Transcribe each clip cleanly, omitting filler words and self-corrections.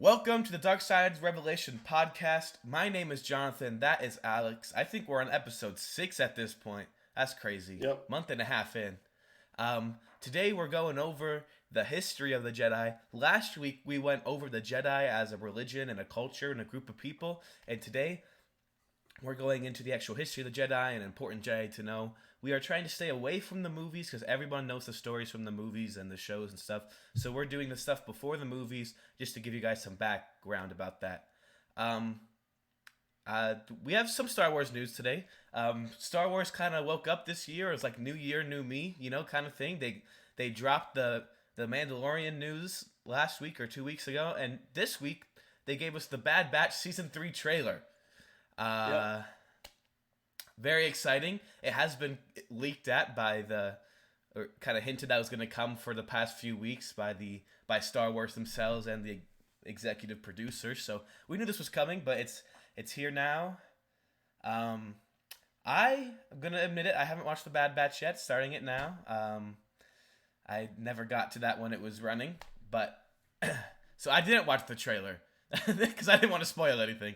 Welcome to the Dark Side's Revelation podcast. My name is Jonathan. That is Alex. I think we're on episode 6 at this point. That's crazy. Yep. Month and a half in. Today we're going over the history of the Jedi. Last week we went over the Jedi as a religion and a culture and a group of people. And today we're going into the actual history of the Jedi and important Jedi to know. We are trying to stay away from the movies because everyone knows the stories from the movies and the shows and stuff. So we're doing the stuff before the movies just to give you guys some background about that. Um, we have some Star Wars news today. Star Wars kind of woke up this year. It was like new year, new me, kind of thing. They dropped the Mandalorian news last week or 2 weeks ago, and this week they gave us the Bad Batch season 3 trailer. Yep. Very exciting. It has been leaked at or kind of hinted that was going to come for the past few weeks by Star Wars themselves and the executive producers. So we knew this was coming, but it's here now. I'm gonna admit it. I haven't watched the Bad Batch yet. Starting it now. I never got to that when it was running, but so I didn't watch the trailer because I didn't want to spoil anything.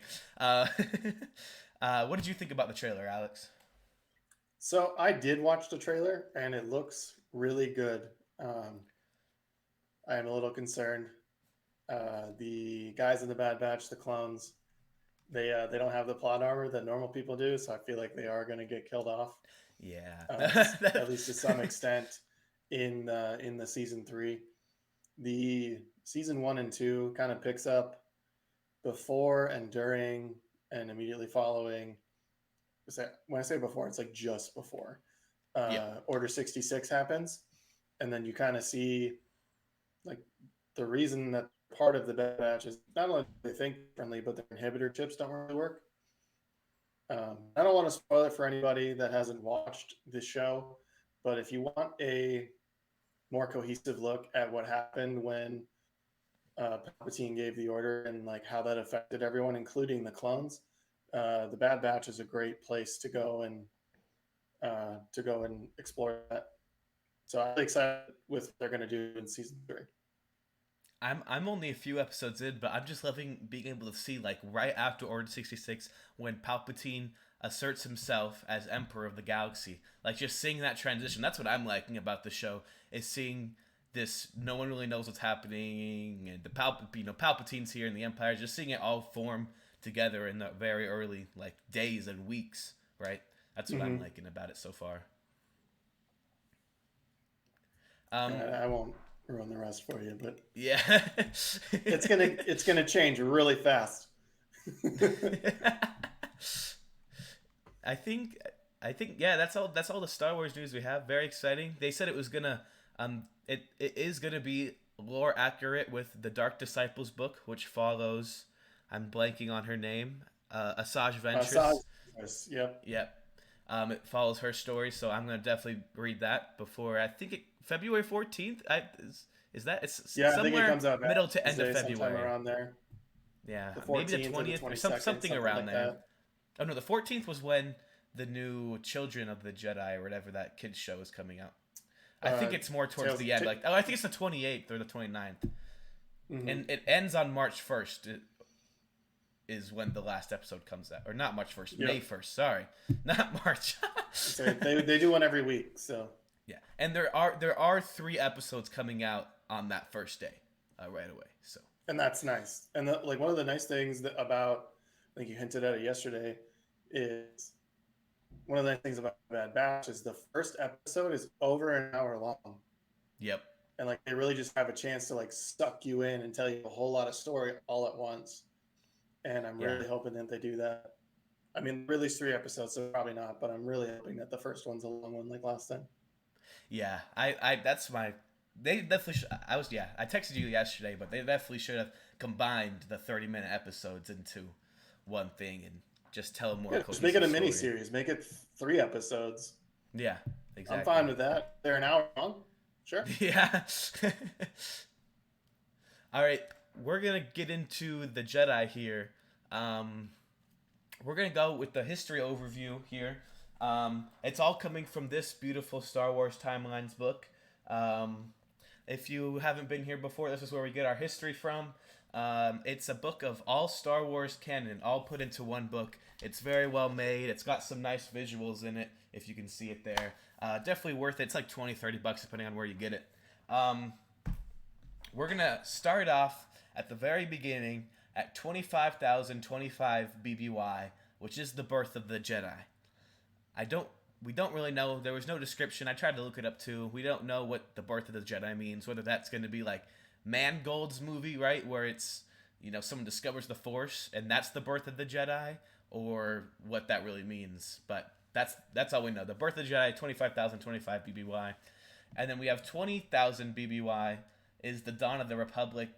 What did you think about the trailer, Alex? So I did watch the trailer, and it looks really good. I am a little concerned. The guys in the Bad Batch, the clones, they don't have the plot armor that normal people do, so I feel like they are going to get killed off. Yeah. At least to some extent in the season 3. The season 1 and 2 kind of picks up before and during and immediately following. When I say before, it's like just before Order 66 happens, and then you kind of see like the reason that part of the Bad Batch is not only do they think friendly, but their inhibitor chips don't really work. I don't want to spoil it for anybody that hasn't watched the show, but if you want a more cohesive look at what happened when Palpatine gave the order and like how that affected everyone, including the clones, the Bad Batch is a great place to go and explore that. So I'm really excited with what they're going to do in season 3. I'm only a few episodes in, but I'm just loving being able to see like right after Order 66 when Palpatine asserts himself as Emperor of the Galaxy. Like just seeing that transition. That's what I'm liking about the show is seeing this. No one really knows what's happening, and the Palpatine's here, and the Empire. Just seeing it all form together in the very early like days and weeks. Right. That's what I'm liking about it so far. I won't ruin the rest for you, but Yeah. it's gonna change really fast. I think yeah, that's all the Star Wars news we have. Very exciting. They said it was gonna it is gonna be lore accurate with the Dark Disciples book, which follows. I'm blanking on her name. Asajj Ventress. Yep. Yep. It follows her story, so I'm gonna definitely read that before. I think February 14th. Is that it's Yeah, I think it somewhere comes out middle to end of Tuesday, sometime February. around there. Yeah, The maybe the 14th or the 20th or 22nd, something something around like there. that. Oh no, the 14th was when the new Children of the Jedi or whatever that kids show is coming out. I think it's more towards the end. I think it's the 28th or the 29th. And it ends on March 1st. Is when the last episode comes out, or not March 1st, May 1st. Sorry, not March. So they do one every week, so yeah, and there are 3 episodes coming out on that first day, right away. So and that's nice. And like one of the nice things about, I think you hinted at it yesterday, is one of the nice things about Bad Batch is the first episode is over an hour long. Yep. And like they really just have a chance to like suck you in and tell you a whole lot of story all at once. And I'm really hoping that they do that. I mean, they released 3 episodes, so probably not, but I'm really hoping that the first one's a long one like last time. Yeah, I that's my. They definitely. I texted you yesterday, but they definitely should have combined the 30-minute episodes into one thing and just tell more. Yeah, just make it a mini series. Make it 3 episodes. Yeah, exactly. I'm fine with that. They're an hour long. Sure. Yeah. All right, we're gonna get into the Jedi here. We're gonna go with the history overview here. It's all coming from this beautiful Star Wars Timelines book. If you haven't been here before, this is where we get our history from. It's a book of all Star Wars canon, all put into one book. It's very well made. It's got some nice visuals in it, if you can see it there. Definitely worth it. It's like 20, $30 depending on where you get it. Um, we're going to start off at the very beginning at 25,025 BBY, which is the birth of the Jedi. I don't we don't really know. There was no description. I tried to look it up too. We don't know what the birth of the Jedi means. Whether that's going to be like Mangold's movie, right, where it's someone discovers the Force and that's the birth of the Jedi, or what that really means. But that's all we know. The birth of the Jedi, 25,025 BBY, and then we have 20,000 BBY is the dawn of the Republic.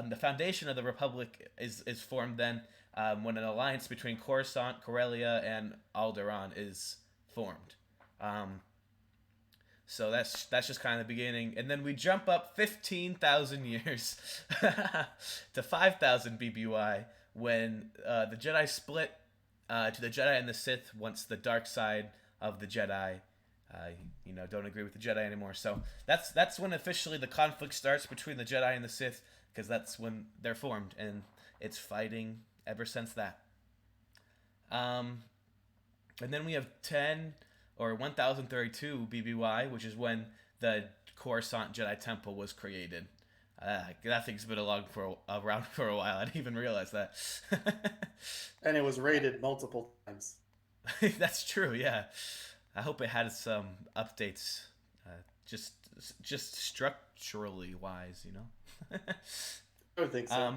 The foundation of the Republic is formed then when an alliance between Coruscant, Corellia, and Alderaan is formed. Um, so that's just kind of the beginning, and then we jump up 15,000 years to 5,000 BBY when the Jedi split to the Jedi and the Sith once the dark side of the Jedi don't agree with the Jedi anymore. So that's when officially the conflict starts between the Jedi and the Sith, because that's when they're formed, and it's fighting ever since that. Um, and then we have 10 or 1032 BBY, which is when the Coruscant Jedi Temple was created. That thing's been around for a while. I didn't even realize that. And it was rated multiple times. That's true. Yeah, I hope it had some updates, just just structurally wise. I would think so.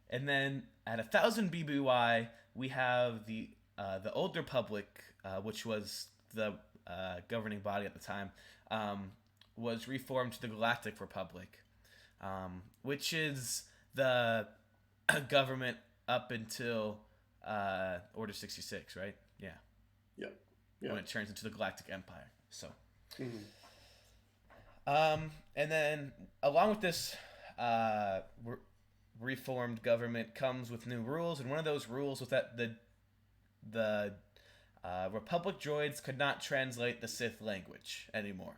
And then at 1,000 BBY, we have the Old Republic, which was the governing body at the time, was reformed to the Galactic Republic, which is the government up until Order 66, right? Yeah. Yep. When Yep. it turns into the Galactic Empire. So, Mhm. and then along with this reformed government comes with new rules, and one of those rules was that the Republic droids could not translate the Sith language anymore.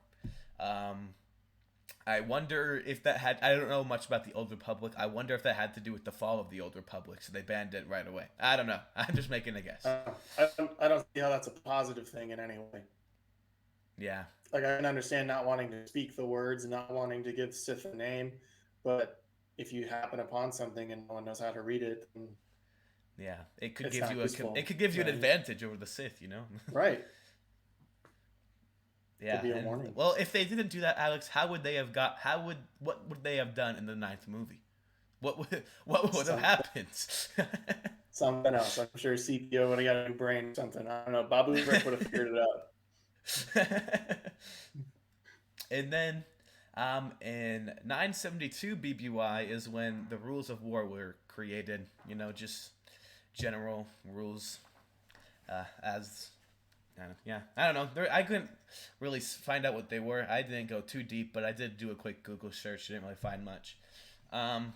I wonder if that had. I don't know much about the Old Republic. I wonder if that had to do with the fall of the Old Republic, so they banned it right away. I don't know. I'm just making a guess. I don't see how that's a positive thing in any way. Yeah. Like, I can understand not wanting to speak the words and not wanting to give Sith a name, but if you happen upon something and no one knows how to read it, then Yeah. It could it's give not you useful. it could give you an Right. advantage over the Sith. Right. Yeah. Could be a And, warning. well, if they didn't do that, Alex, what would they have done in the ninth movie? What would have happened? Something else. I'm sure CPO would have got a new brain or something. I don't know. Babu Frick would have figured it out. And then in 972 BBY is when the rules of war were created. Just general rules. As yeah, I don't know. I couldn't really find out what they were. I didn't go too deep, but I did do a quick Google search. Didn't really find much. And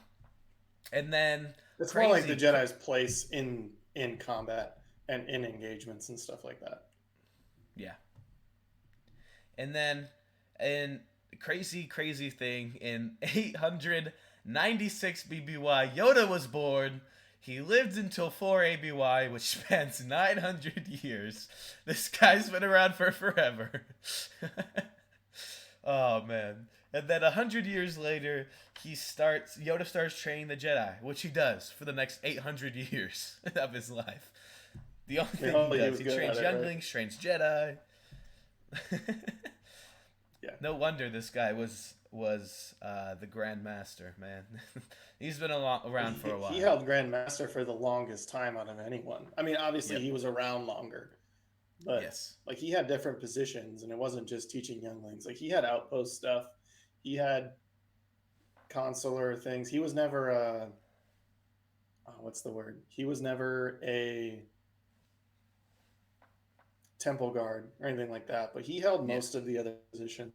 then It's crazy, more like the Jedi's place in combat and in engagements and stuff like that. Yeah. And then, in crazy thing, in 896 BBY, Yoda was born. He lived until 4 ABY, which spans 900 years. This guy's been around for forever. Oh, man. And then 100 years later, Yoda starts training the Jedi, which he does for the next 800 years of his life. The only thing he does, he trains younglings, trains Jedi. Yeah. No wonder this guy was the Grand Master, man. He's been around for a while. He held Grand Master for the longest time out of anyone. I mean, obviously Yep. he was around longer, but Yes. like, he had different positions, and it wasn't just teaching younglings. Like, he had outpost stuff. He had consular things. He was never a what's the word? He was never a temple guard or anything like that, but he held Yeah. most of the other positions.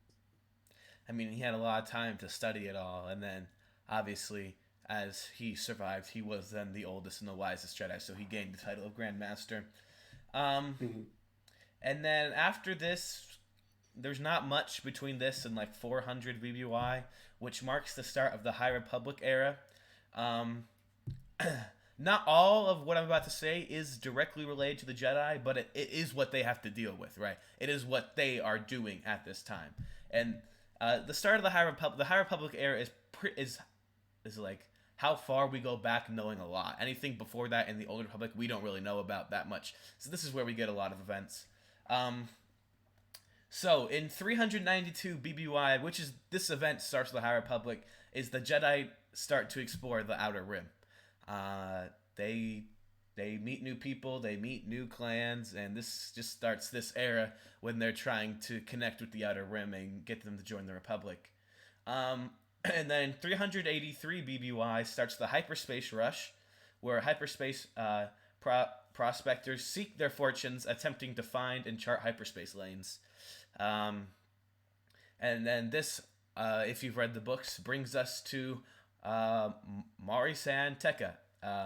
I mean, he had a lot of time to study it all, and then obviously, as he survived, he was then the oldest and the wisest Jedi, so he gained the title of Grand Master. Mhm. And then after this, there's not much between this and like 400 BBY, which marks the start of the High Republic era. Um, not all of what I'm about to say is directly related to the Jedi, but it is what they have to deal with, right? It is what they are doing at this time. And the start of the High Republic era is like how far we go back knowing a lot. Anything before that in the Old Republic, we don't really know about that much. So this is where we get a lot of events. Um, so in 392 BBY, which is this event starts with the High Republic, is the Jedi start to explore the Outer Rim. Uh, they they meet new people, they meet new clans, and this just starts this era when they're trying to connect with the Outer Rim and get them to join the Republic. Um, and then 383 BBY starts the hyperspace rush, where hyperspace prospectors seek their fortunes attempting to find and chart hyperspace lanes. Um, and then this, if you've read the books, brings us to Mari-san Tekka.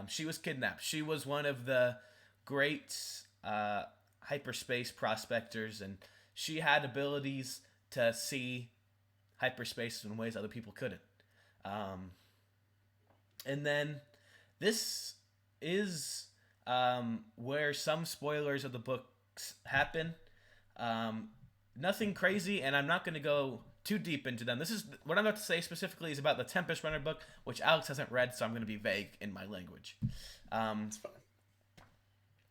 She was kidnapped. She was one of the great hyperspace prospectors, and she had abilities to see hyperspace in ways other people couldn't. Um, and then this is where some spoilers of the books happen. Um, Nothing crazy, and I'm not going to go too deep into them. This is what I'm about to say specifically is about the Tempest Runner book, which Alex hasn't read, so I'm going to be vague in my language. Um, It's fine.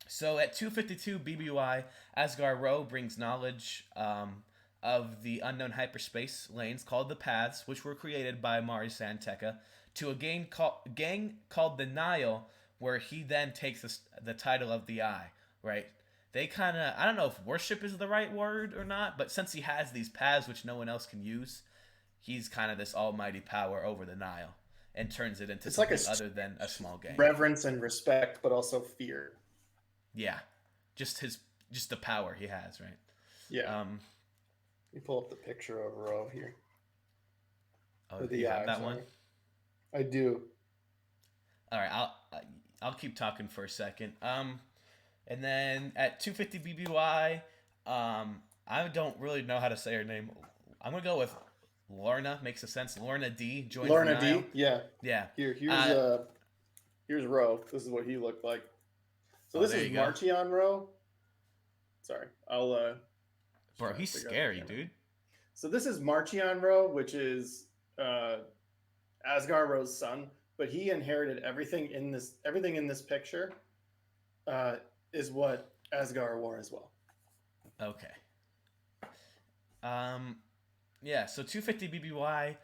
so at 252 BBY, Asgar Ro brings knowledge of the unknown hyperspace lanes called the Paths, which were created by Mari Santeka, to a gang called the Nile, where he then takes the title of the Eye, right? They kind of, I don't know if worship is the right word or not, but since he has these paths which no one else can use, he's kind of this almighty power over the Nile and turns it into It's like a something other than a small gang. reverence and respect, but also fear. Yeah, just his, just the power he has, right? Yeah. Um, Let me pull up the picture of Ro here. oh, Or you the have eye, that one. sorry. I do. All right, I'll keep talking for a second. And then at 250 BBY, I don't really know how to say her name. I'm gonna go with Lorna. Makes a sense. Lorna D joins the Lorna Nile. D. Yeah. Yeah. Here's Uh, here's Ro. This is what he looked like. So oh, this there is you go, Marchion Ro. Sorry, I'll just bro. trying to He's figure out the scary, camera. dude. So this is Marchion Ro, which is Asgar Ro's son, but he inherited everything in this picture uh, is what Asgar wore as well. Okay. Um, yeah. So 250 BBY.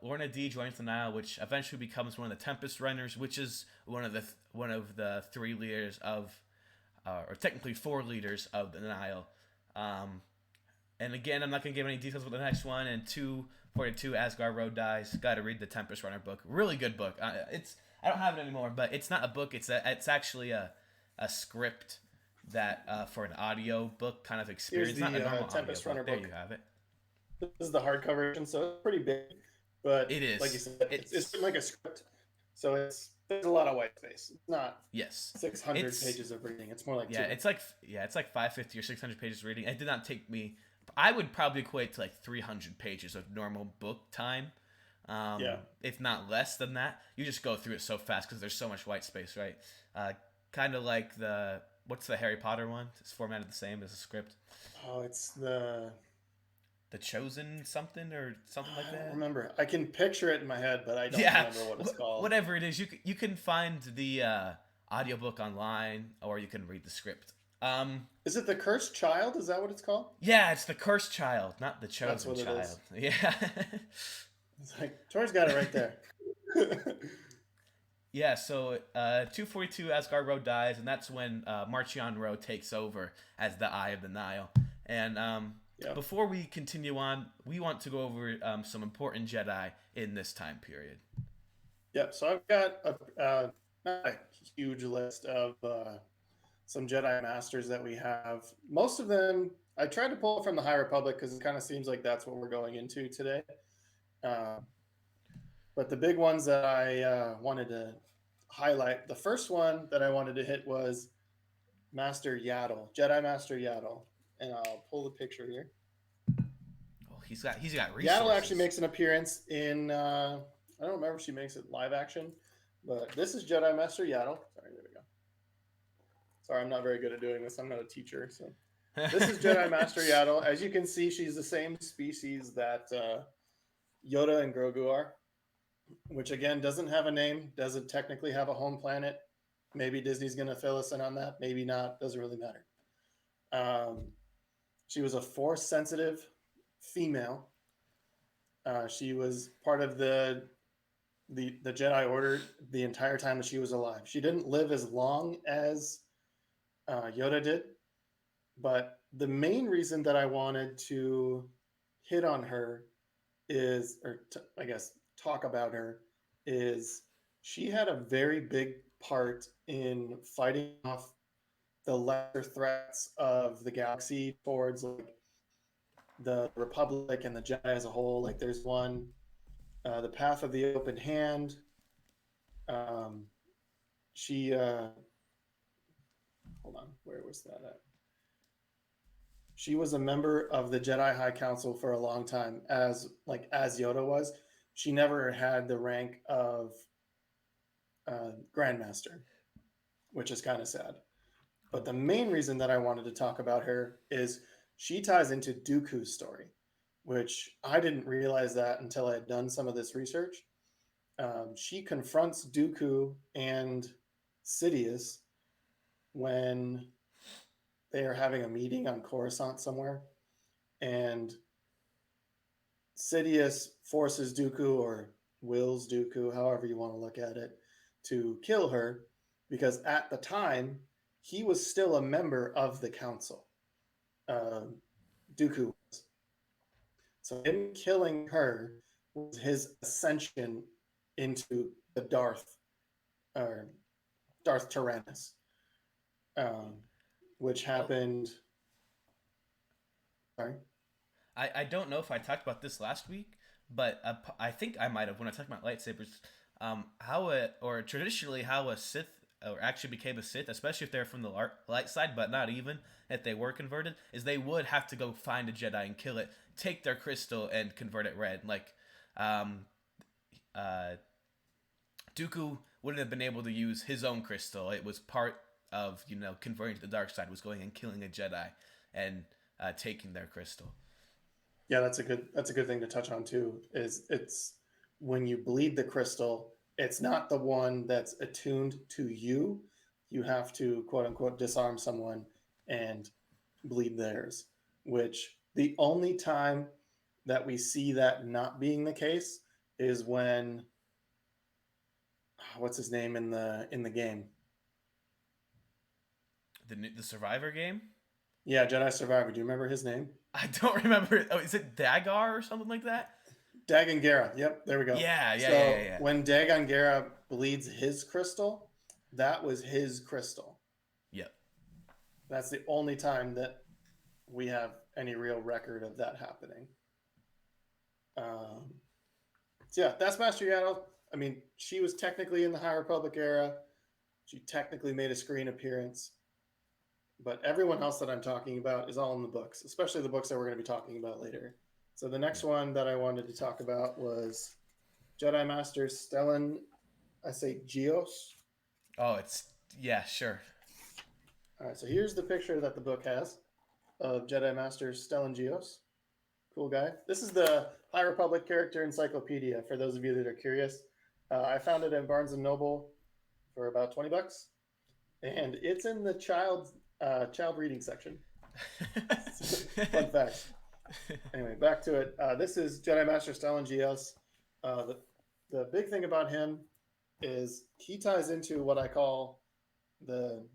Lorna D joins the Nile, which eventually becomes one of the Tempest Runners, which is one of the three leaders of, or technically four leaders of the Nile. Um, And again, I'm not going to give any details about the next one. And 242, Asgard Road dies. Got to read the Tempest Runner book. Really good book. It's I don't have it anymore, but it's not a book. It's actually a script that for an audio book kind of Here's experience. Not a the normal audio Tempest Runner book. There you book. have it. This is the hardcover edition, so it's pretty big, but It like you is. said, it's It's like a script, so there's a lot of white space. It's not yes. 600 It's pages of reading. It's more like yeah. 200. It's like 550 or 600 pages reading. It did not take me. I would probably equate to like 300 pages of normal book time. Yeah. If not less than that. You just go through it so fast because there's so much white space, right? Kind of like the what's the Harry Potter one? It's formatted the same as the script. Oh, it's the The Chosen something or something like I don't that. remember. I can picture it in my head, but I don't Yeah, remember what it's called. whatever it is, you can find the audiobook online or you can read the script. Is it the Cursed Child? Is that what it's called? Yeah, it's the Cursed Child, not the That's Chosen what it Child. is. Yeah. It's like Tori's got it right there. Yeah, so 242 Asgard Road dies, and that's when Marchion Road takes over as the Eye of the Nile. And Yep. before we continue on, we want to go over some important Jedi in this time period. Yep. So I've got not a huge list of some Jedi Masters that we have. Most of them, I tried to pull from the High Republic because it kind of seems like that's what we're going into today. Uh, but the big ones that I wanted to highlight, the first one that I wanted to hit was Master Yaddle, Jedi Master Yaddle, and I'll pull the picture here. Oh, he's got Yaddle resources. actually makes an appearance in I don't remember if she makes it live action, But this is Jedi Master Yaddle. Sorry, there we go. Sorry, I'm not very good at doing this. I'm not a teacher, so this is Jedi Master Yaddle. As you can see, she's the same species that Yoda and Grogu are, which again doesn't have a name, doesn't technically have a home planet. Maybe Disney's going to fill us in on that. Maybe not. Doesn't really matter. Um, she was a force sensitive female. She was part of the Jedi Order the entire time that she was alive. She didn't live as long as Yoda did, but the main reason that I wanted to hit on her is, I guess, talk about her, is she had a very big part in fighting off the lesser threats of the galaxy towards like the Republic and the Jedi as a whole. Like there's one, the Path of the Open Hand. Um, she hold on, where was that at? She was a member of the Jedi High Council for a long time, as Yoda was. She never had the rank of Grandmaster, which is kind of sad. But the main reason that I wanted to talk about her is she ties into Dooku's story, which I didn't realize that until I had done some of this research. She confronts Dooku and Sidious when they are having a meeting on Coruscant somewhere, and Sidious forces Dooku or wills Dooku, however you want to look at it, to kill her because at the time he was still a member of the council. Dooku was. So him killing her was his ascension into the or Darth Tyrannus, um, which Oh, happened. Sorry. I don't know if I talked about this last week, but I think I might have when I talked about lightsabers. How a or traditionally how a Sith or actually became a Sith, especially if they're from the light side, but not even if they were converted, is they would have to go find a Jedi and kill it, take their crystal and convert it red. Like, um, uh, Dooku wouldn't have been able to use his own crystal. It was part of converting to the dark side was going and killing a Jedi and taking their crystal. Yeah, that's a good thing to touch on too. Is it's when you bleed the crystal, it's not the one that's attuned to you. You have to quote unquote disarm someone and bleed theirs. Which the only time that we see that not being the case is when what's his name in the game? The Survivor game. Yeah, Jedi Survivor. Do you remember his name? I don't remember. Oh, is it Dagar or something like that? Dagon Gera. Yep, there we go. Yeah, yeah, yeah, yeah, So yeah. when Dagon Gera bleeds his crystal, that was his crystal. Yep. That's the only time that we have any real record of that happening. Um, so yeah, that's Master Yaddle. I mean, she was technically in the High Republic era. She technically made a screen appearance, but everyone else that I'm talking about is all in the books, especially the books that we're going to be talking about later. So the next Yep. one that I wanted to talk about was Jedi Master Stellan. I say Geos. Oh, it's yeah, sure. All right, so here's the picture that the book has of Jedi Master Stellan Geos. Cool guy. This is the High Republic Character Encyclopedia. For those of you that are curious, I found it in Barnes and Noble for about $20, and it's in the child reading section. Fun fact. Anyway, back to it. This is Jedi Master Stellan Geos. The big thing about him is he ties into what I call the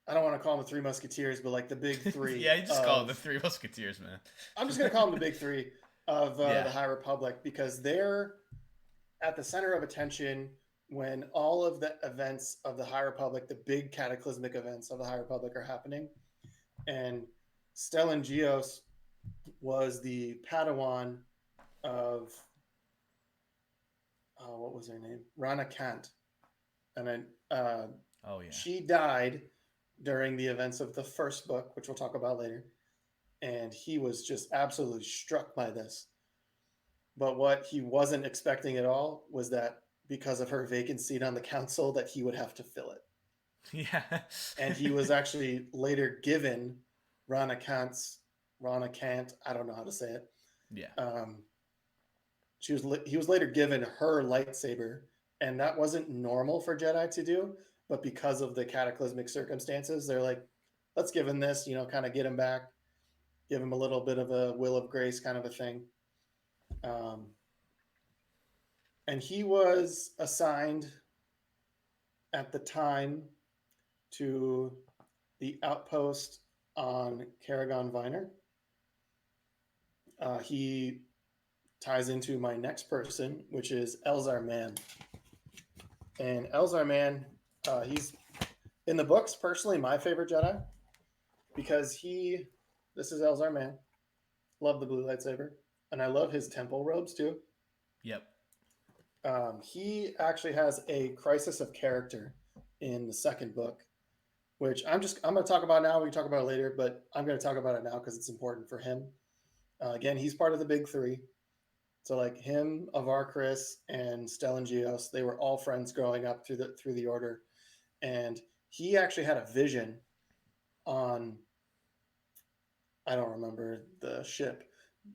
I don't want to call them the Three Musketeers, but like the big three Yeah, you just call it the of Three Musketeers, man. I'm just going to call them the big three of Yeah. the High Republic because they're at the center of attention when all of the events of the High Republic, the big cataclysmic events of the High Republic are happening. And Stellan Geos was the Padawan of, what was her name? Rana Kant. And then Oh yeah. she died during the events of the first book, which we'll talk about later. And he was just absolutely struck by this. But what he wasn't expecting at all was that because of her vacant seat on the council, that he would have to fill it. Yeah. And he was actually later given Rana Kant's Rana Kant. I don't know how to say it. Yeah. Um, he was later given her lightsaber, and that wasn't normal for Jedi to do. But because of the cataclysmic circumstances, they're like, let's give him this, kind of get him back, give him a little bit of a will of grace kind of a thing. Um, and he was assigned at the time to the outpost on Karagon Viner. He ties into my next person, which is Elzar Mann. And Elzar Mann, he's in the books personally my favorite Jedi because this is Elzar Mann. Love the blue lightsaber, and I love his temple robes too. Yep. He actually has a crisis of character in the second book, which I'm going to talk about now. We can talk about it later, but I'm going to talk about it now because it's important for him. Again, he's part of the big three. So like him, Avar Chris, and Stellan Geos, they were all friends growing up through the order, and he actually had a vision on, I don't remember the ship,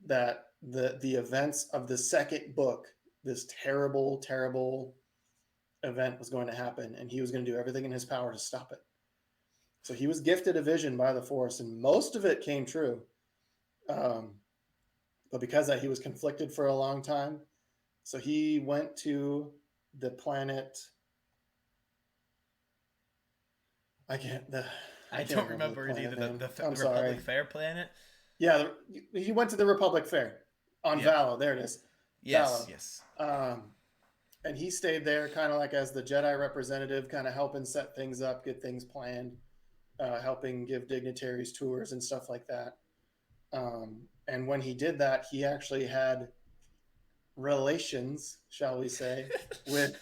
that the events of the second book, this terrible, terrible event was going to happen, and he was going to do everything in his power to stop it. So he was gifted a vision by the Force, and most of it came true. Um, but because of that, he was conflicted for a long time. So he went to the planet. I I can't don't remember the remember planet either name. the I'm Republic sorry. Fair planet. Yeah, he went to the Republic Fair on Yep. Valo. There it is, Yes. Valo. Yes. Um, and he stayed there, kind of like as the Jedi representative, kind of helping set things up, get things planned, helping give dignitaries tours and stuff like that. And when he did that, he actually had relations, shall we say, with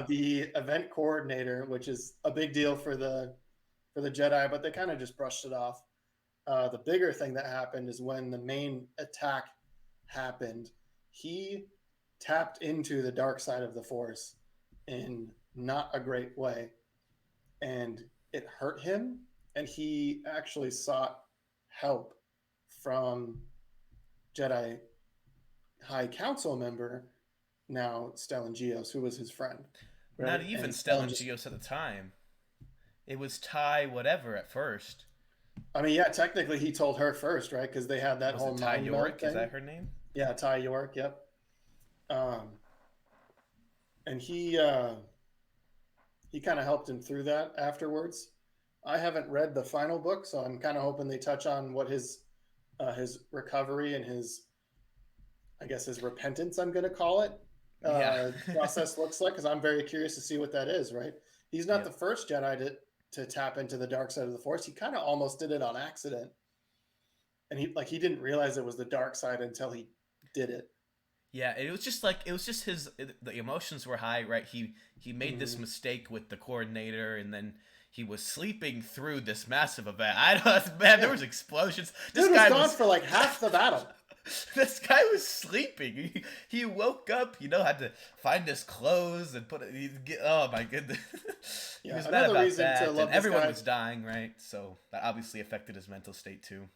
the event coordinator, which is a big deal for the Jedi, but they kind of just brushed it off. The bigger thing that happened is when the main attack happened, he tapped into the dark side of the Force in not a great way, and it hurt him. And he actually sought help from Jedi High Council member, now Stellan Geos, who was his friend, Not right? even And Stellan Stellan just, Geos at the time. It was Ty whatever at first. I mean, yeah, technically he told her first, right? Because they had that Was whole it Ty mind meld York? Is thing. that her name? Yeah, Ty York, yep. Um, and he kind of helped him through that afterwards. I haven't read the final book, so I'm kind of hoping they touch on what his recovery and I guess his repentance, I'm going to call it, Yeah. process looks like, because I'm very curious to see what that is. Right? He's not the Yep. first Jedi to tap into the dark side of the Force. He kind of almost did it on accident, and he didn't realize it was the dark side until he did it. Yeah, it was just like it was just the emotions were high, right? He made this Mm-hmm. mistake with the coordinator, and then he was sleeping through this massive event. I don't, man, there Yeah, was explosions. This dude was guy gone was for like half the battle. this guy was sleeping. He woke up, had to find his clothes and put it. Oh my goodness, he Yeah, was mad another about reason to that, and love this everyone guy. was dying, right? So that obviously affected his mental state too.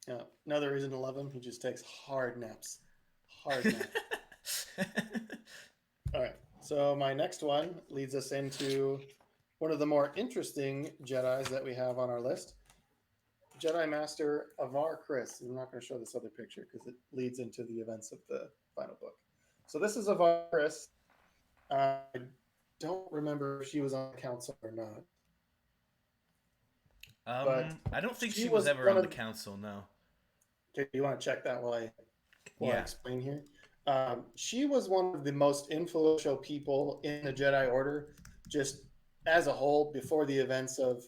Yeah, another reason to love him. He just takes hard naps. Hard naps. All right. So my next one leads us into one of the more interesting Jedi's that we have on our list. Jedi Master Avar Chris. I'm not going to show this other picture because it leads into the events of the final book. So this is Avar Chris. I don't remember if she was on the council or not, but I don't think she she was was ever one on the of. council. No. Okay, you want to check that while I Yeah. explain here? She was one of the most influential people in the Jedi Order, just as a whole, before the events of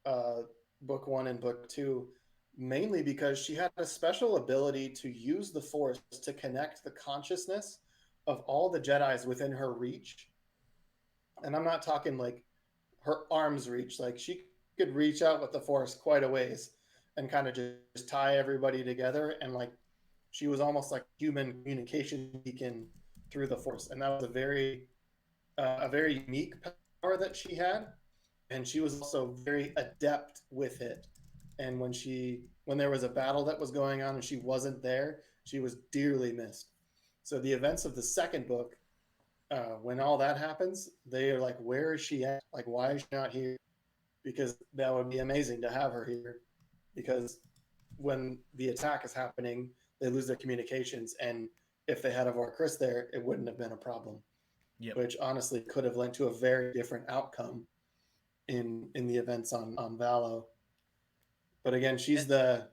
uh, Book One and Book Two, mainly because she had a special ability to use the Force to connect the consciousness of all the Jedi's within her reach. And I'm not talking like her arms reach, like she could reach out with the Force quite a ways and kind of just tie everybody together and like she was almost like human communication beacon through the Force, and that was a very unique power that she had, and she was also very adept with it. And when there was a battle that was going on and she wasn't there, she was dearly missed. So the events of the second book, when all that happens, they are like, "Where is she at? Like, why is she not here?" Because that would be amazing to have her here. Because when the attack is happening, they lose their communications, and if they had Avar Chris there, it wouldn't have been a problem. Yep. Which honestly could have led to a very different outcome in the events on Valo. But again, And and she's the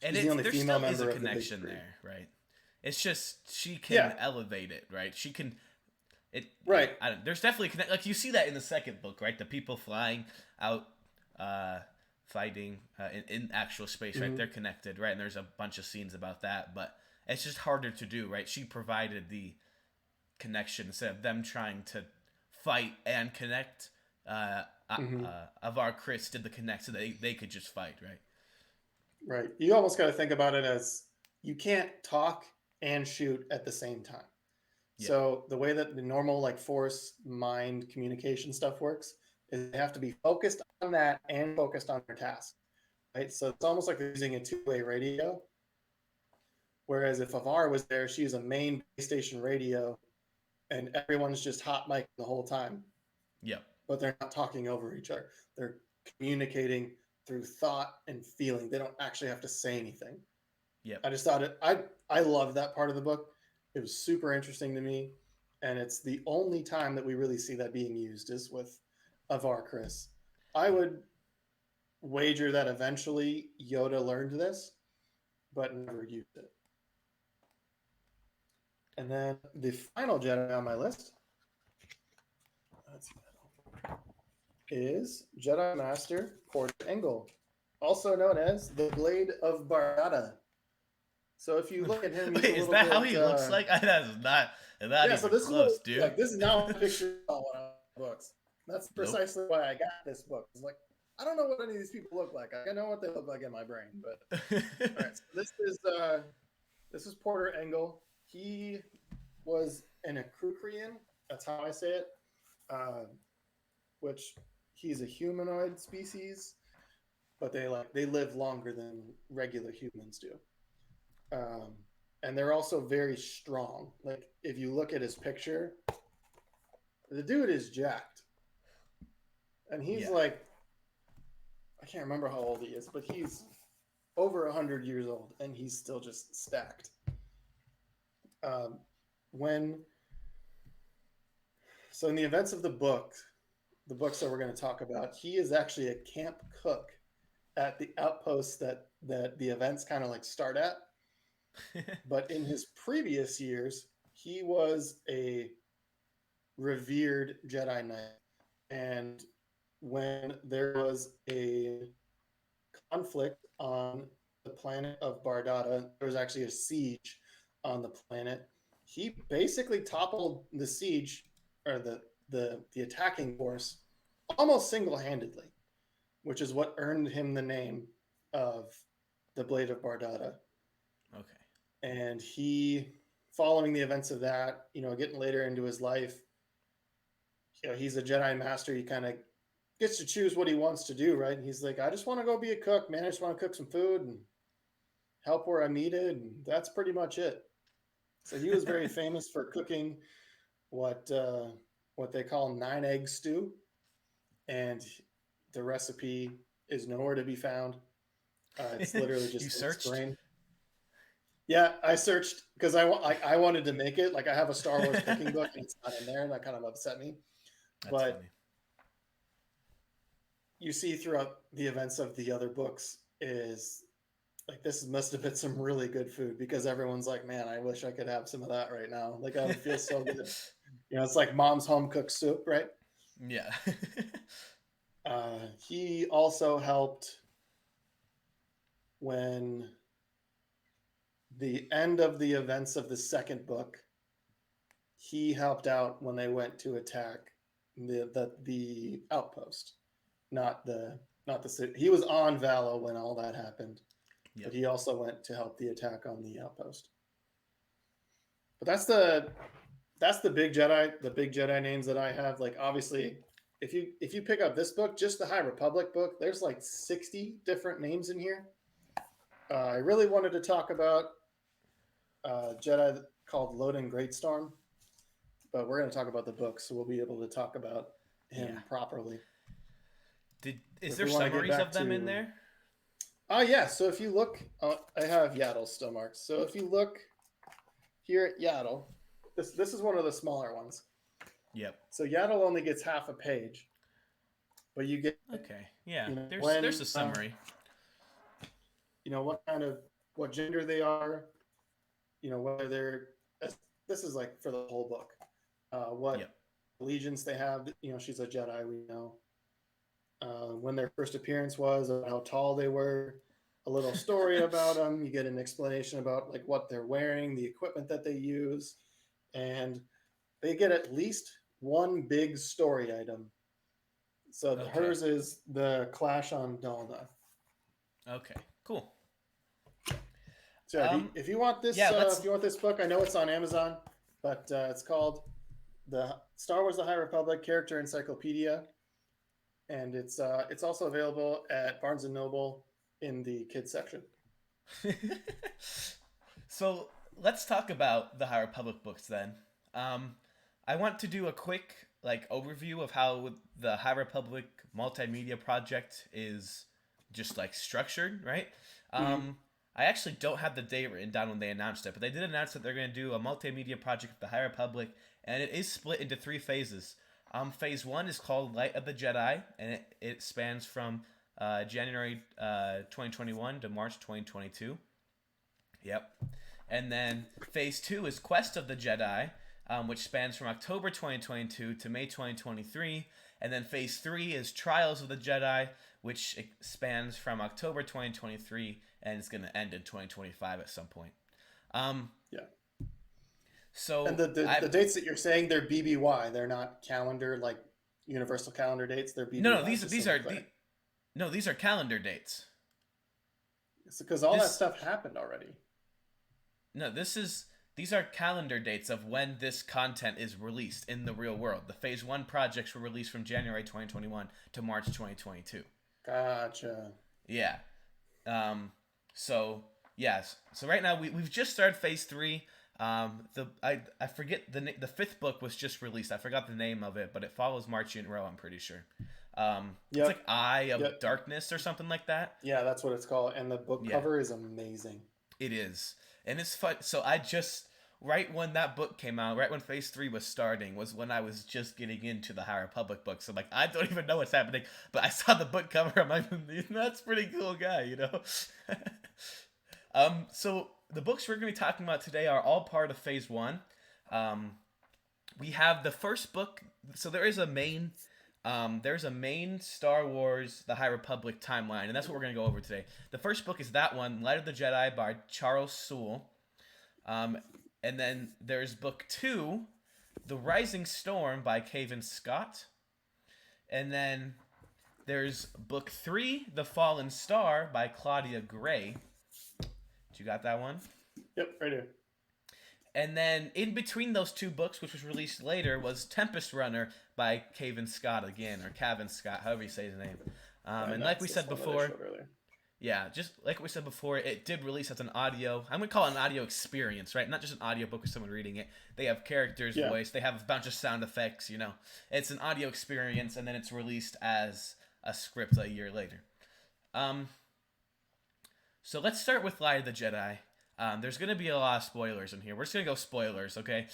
it's only there female still is a member of the big connection three. there, right? It's just she can Yeah, elevate it, right? She can it yeah, right. I don't, there's definitely connect like you see that in the second book, right? The people flying out uh fighting in actual space, right? Mm-hmm. They're connected, right? And there's a bunch of scenes about that, but it's just harder to do, right? She provided the connection instead of them trying to fight and connect. Mm-hmm. Avar Chris did the connect so they could just fight, right? Right. You almost got to think about it as you can't talk and shoot at the same time. Yep. So the way that the normal like force mind communication stuff works is they have to be focused on that and focused on their task. Right. So it's almost like they're using a two-way radio. Whereas if Avar was there, she's a main base station radio and everyone's just hot mic the whole time, Yep. but they're not talking over each other. They're communicating through thought and feeling. They don't actually have to say anything. Yep. I just thought I love that part of the book. It was super interesting to me, and it's the only time that we really see that being used is with Avar Chris. I Yep. would wager that eventually Yoda learned this, but never used it. And then the final Jedi on my list, let's see, is Jedi Master Porter Engle, also known as the Blade of Barada. So if you look at him, he's a Wait, is little that how bit. he looks like? That's not Yeah, so even this is what it close, looks dude. like. This is now a picture of one of the books. That's Nope. precisely why I got this book. It's like I don't know what any of these people look like. I know what they look like in my brain, but all right. So this is Porter Engel. He was an Akrutrian. That's how I say it. Uh, which he's a humanoid species, but they live longer than regular humans do. Um, and they're also very strong. Like if you look at his picture, the dude is jacked, and he's Yeah. like I can't remember how old he is, but he's over 100 years old, and he's still just stacked. Um, when so in the events of the books that we're going to talk about, he is actually a camp cook at the outpost that the events kind of like start at. But in his previous years, he was a revered Jedi Knight, and when there was a conflict on the planet of Bardata. There was actually a siege on the planet. He basically toppled the siege or the attacking force almost single handedly, which is what earned him the name of the Blade of Bardata. Okay. And he, following the events of that, getting later into his life, he's a Jedi master. He kind of gets to choose what he wants to do, right? And he's like, I just want to go be a cook, man. I just want to cook some food and help where I'm needed, and that's pretty much it. So he was very famous for cooking what uh, what they call 9 egg stew, and the recipe is nowhere to be found. It's literally You just minced searched? grain. Yeah, I searched because I wanted to make it. Like I have a Star Wars cooking book, and it's not in there, and that kind of upset me. That's But funny. you see throughout the events of the other books is like this must have been some really good food because everyone's like, man, I wish I could have some of that right now. Like I would feel so good. It's like mom's home cooked soup, right? Yeah. He also helped when the end of the events of the second book. He helped out when they went to attack the outpost, not the city. He was on Valo when all that happened. Yep. but he also went to help the attack on the outpost. But that's the big Jedi names that I have. Like obviously, if you pick up this book, just the High Republic book, there's like 60 different names in here. I really wanted to talk about Jedi called Loden Greatstorm, but we're going to talk about the book, so we'll be able to talk about Yeah. him properly. Is If there we want to get summaries back of them in to, there? yeah. So if you look, I have Yaddle still marked. So if you look here at Yaddle, this is one of the smaller ones. Yep. So Yaddle only gets half a page, but you get Okay. Yeah. There's when a summary. what kind of what gender they are, whether they're this is like for the whole book, what Yep. allegiance they have. She's a Jedi, we know. When their first appearance was, how tall they were, a little story about them. You get an explanation about like what they're wearing, the equipment that they use, and they get at least one big story item. So Okay. hers is the clash on Dalna. Okay. Cool. So yeah, if you want this, Yeah. Let's. book, I know it's on Amazon, but it's called the Star Wars: The High Republic Character Encyclopedia, and it's also available at Barnes and Noble in the kids section. So let's talk about the High Republic books then. Um, I want to do a quick like overview of how the High Republic multimedia project is just like structured, right? Mm-hmm. Um, I actually don't have the date written down when they announced it, but they did announce that they're going to do a multimedia project with the High Republic, and it is split into three phases. Phase one is called Light of the Jedi, and it spans from January 2021 to March 2022. Yep. And then phase two is Quest of the Jedi, which spans from October 2022 to May 2023. And then phase three is Trials of the Jedi, which spans from October 2023 and it's going to end in 2025 at some point. Um, Yeah. And so the I dates that you're saying, they're BBY. They're not calendar like universal calendar dates. They're no BBY. Just so these we're are clear. no these are calendar dates. It's because all that This stuff happened already. no this is these are calendar dates of when this content is released in the real world. The phase one projects were released from January 2021 to March 2022. Gotcha. Yeah. Um, so yes. So right now we've just started phase three. I forget the fifth book was just released. I forgot the name of it, but it follows Marching Row. I'm pretty sure. It's like Yep. Eye of Yep. Darkness or something like that. Yeah, that's what it's called. And the book Yeah, cover is amazing. it is, and it's fun. So I just right when that book came out, right when phase three was starting, was when I was just getting into the High Republic books. I'm like, I don't even know what's happening, but I saw the book cover. I'm like, that's a pretty cool guy. So the books we're going to be talking about today are all part of phase one. Um, we have the first book. So there's a main Star Wars The High Republic timeline, and that's what we're going to go over today. The first book is that one, Light of the Jedi by Charles Soule. Um, and then there's book two, The Rising Storm by Cavan Scott. And then there's book three, The Fallen Star by Claudia Gray. You got that one? Yep, right here. And then in between those two books, which was released later, was Tempest Runner by Cavan Scott again, or Cavan Scott, however you say his name. Yeah, And no, like we it's this said one that I before, showed earlier. yeah, just like we said before, it did release as an audio. I'm gonna call it an audio experience, right? Not just an audio book with someone reading it. They have characters' Yeah. voice. They have a bunch of sound effects. It's an audio experience, and then it's released as a script a year later. Um, so let's start with Light of the Jedi. There's gonna be a lot of spoilers in here. We're just gonna go spoilers, okay?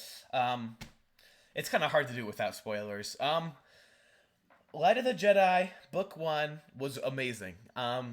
It's kind of hard to do without spoilers. Light of the Jedi, book one was amazing. I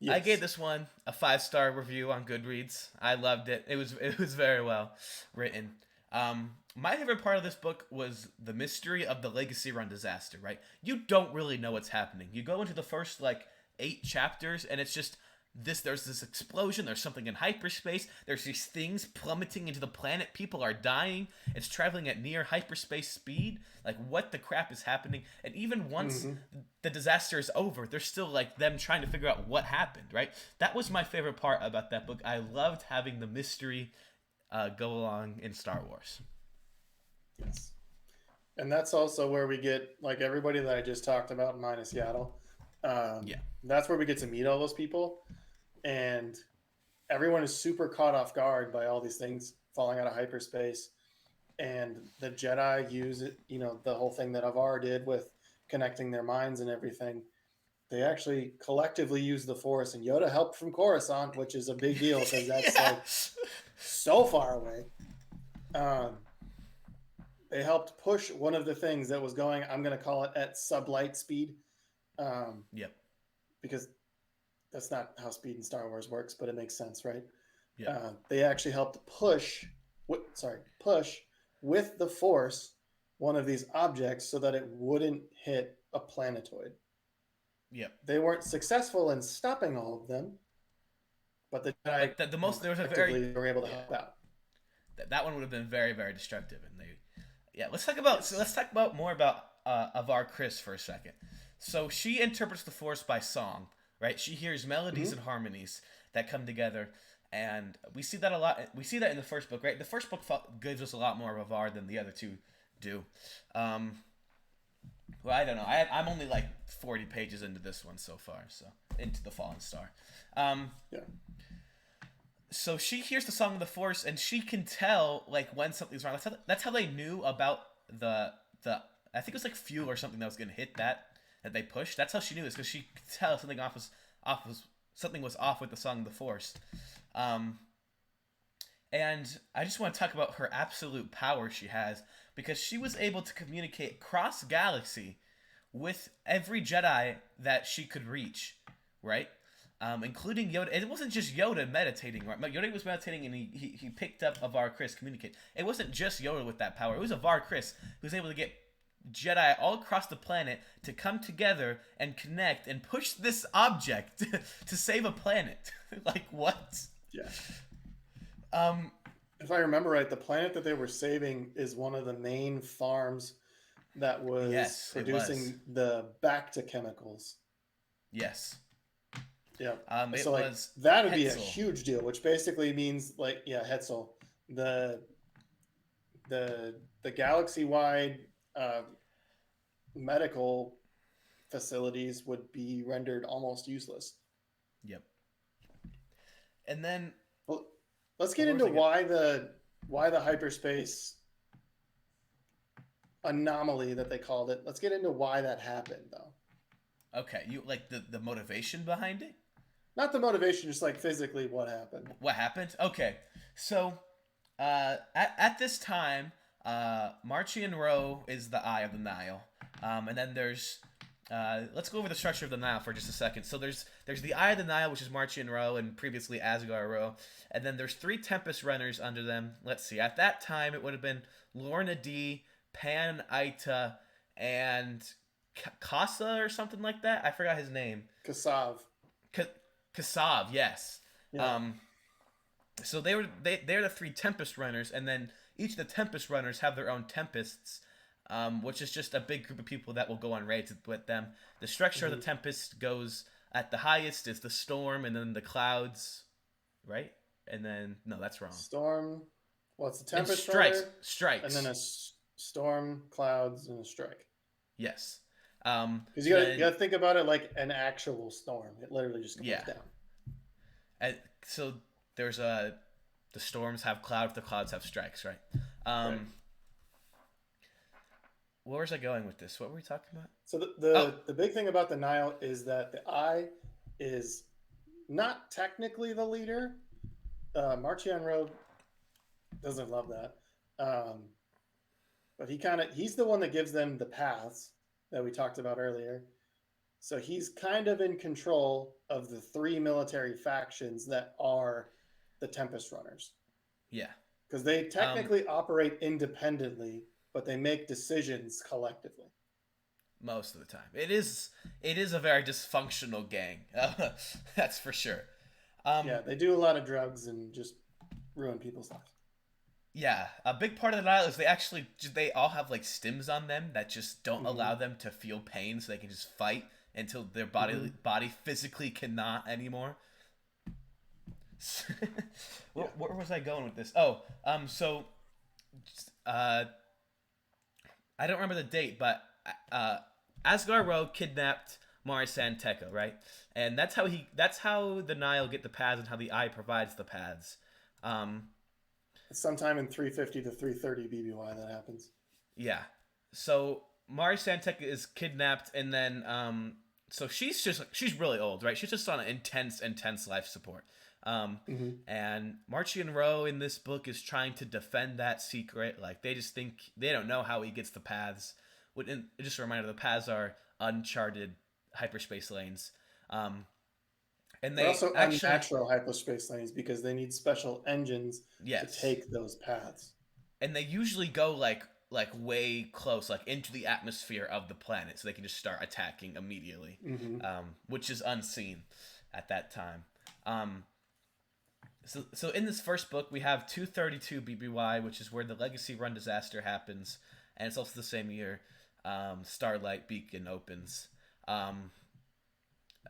gave Yes. this one a 5-star review on Goodreads. I loved it. It was very well written. My favorite part of this book was the mystery of the Legacy Run disaster. Right, you don't really know what's happening. You go into the first like 8 chapters, and it's just there's this explosion, there's something in hyperspace, there's these things plummeting into the planet, people are dying, it's traveling at near hyperspace speed. Like, what the crap is happening? And even once Mm-hmm. the disaster is over, there's still like them trying to figure out what happened, right? That was my favorite part about that book. I loved having the mystery go along in Star Wars. Yes. And that's also where we get like everybody that I just talked about, minus Seattle. Yeah. That's where we get to meet all those people, and everyone is super caught off guard by all these things falling out of hyperspace. And the Jedi use it, the whole thing that Avar did with connecting their minds and everything. They actually collectively use the Force, and Yoda helped from Coruscant, which is a big deal because that's Yeah. like so far away. Um, they helped push one of the things that was going, I'm going to call it at sublight speed, um, Yep. because that's not how speed in Star Wars works, but it makes sense, right? Yep. They actually helped push with the Force one of these objects so that it wouldn't hit a planetoid. Yep. They weren't successful in stopping all of them, but the Jedi, But the most there was a very collectively were able to yeah help out. that one would have been very very destructive, and they yeah let's Yes. talk about more about Avar Chris for a second. So she interprets the Force by song, right? She hears melodies Mm-hmm. and harmonies that come together, and we see that a lot. We see that in the first book, right? The first book gives us a lot more of Avar than the other two do. Um, well, I don't know. I'm only like 40 pages into this one so far, so into the Fallen Star. Um, Yeah. so she hears the song of the Force, and she can tell like when something's wrong. That's how they knew about the I think it was like fuel or something that was gonna hit that they pushed. That's how she knew this because she could tell something off was something was off with the song of the Force. Um, and I just want to talk about her absolute power she has because she was able to communicate cross galaxy with every Jedi that she could reach, right? Including Yoda. It wasn't just Yoda meditating, right? Yoda was meditating and he picked up Avar Chris communicate. It wasn't just Yoda with that power. It was Avar Chris who was able to get Jedi all across the planet to come together and connect and push this object to save a planet. Like what? Yeah. Um, If I remember right, the planet that they were saving is one of the main farms that was yes, it was. producing the bacta chemicals. Yes. Yeah. It So like was that would be a Hetzel. huge deal, which basically means like Hetzel, the the galaxy wide uh, medical facilities would be rendered almost useless. Yep. And then Well, let's get where was into I get? why the hyperspace anomaly that they called it. Let's get into why that happened though. Okay, you like the motivation behind it? Not the motivation, just like physically what happened. What happened? Okay, so at this time, Marchian Row is the eye of the Nile, and then there's let's go over the structure of the Nile for just a second. So there's the eye of the Nile, which is Marchian Row, and previously Asgard Row, and then there's three Tempest runners under them. Let's see. At that time, it would have been Lorna D, Pan Aita, and Casa or something like that. I forgot his name. Kasav. K- Kasav, yes. Yeah. Um, so they're the three Tempest runners, and then each of the Tempest runners have their own Tempests, which is just a big group of people that will go on raids with them. The structure of the Mm-hmm. Tempest goes at the highest is the storm, and then the clouds, right? And then no, that's wrong. Storm. What's the And Tempest Runner? And then strikes, a storm, clouds, and a strike. yes. Because you Then gotta think about it like an actual storm. It literally just comes yeah, down. and so there's the storms have clouds, the clouds have strikes, right? Right. Um, where was I going with this? What were we talking about? So the, Oh, the the big thing about the Nile is that the Eye is not technically the leader. Marchion Road doesn't love that, um, but he's the one that gives them the paths that we talked about earlier. So he's kind of in control of the three military factions that are the Tempest Runners yeah. because they Um, technically operate independently, but they make decisions collectively. most of the time, it is a very dysfunctional gang. That's for sure. Um, Yeah, they do a lot of drugs and just ruin people's lives. yeah, a big part of the Nile is they all have like stims on them that just don't Mm-hmm. allow them to feel pain, so they can just fight until their Mm-hmm. body physically cannot anymore. Yeah. Where was I going with this? Oh, uh, I don't remember the date, but uh, Asgar Rowe kidnapped Mars Santeca, right? And that's how the Nile get the paths and how the Eye provides the paths. Um, It's sometime in 350 to 330 BBY that happens. yeah. So Mari Santek is kidnapped, and then so she's really old, right? She's just on an intense life support. Um, Mm-hmm. and Marchian Rowe in this book is trying to defend that secret. Like they just think they don't know how he gets the paths. Just a reminder, the paths are uncharted hyperspace lanes. Um, and They're they also actually unnatural hyperspace lanes because they need special engines to yes, take those paths. and they usually go like way close, like into the atmosphere of the planet, so they can just start attacking immediately, Mm-hmm. which is unseen at that time. Um, so in this first book, we have 232 BBY, which is where the Legacy Run disaster happens, and it's also the same year Starlight Beacon opens. Um,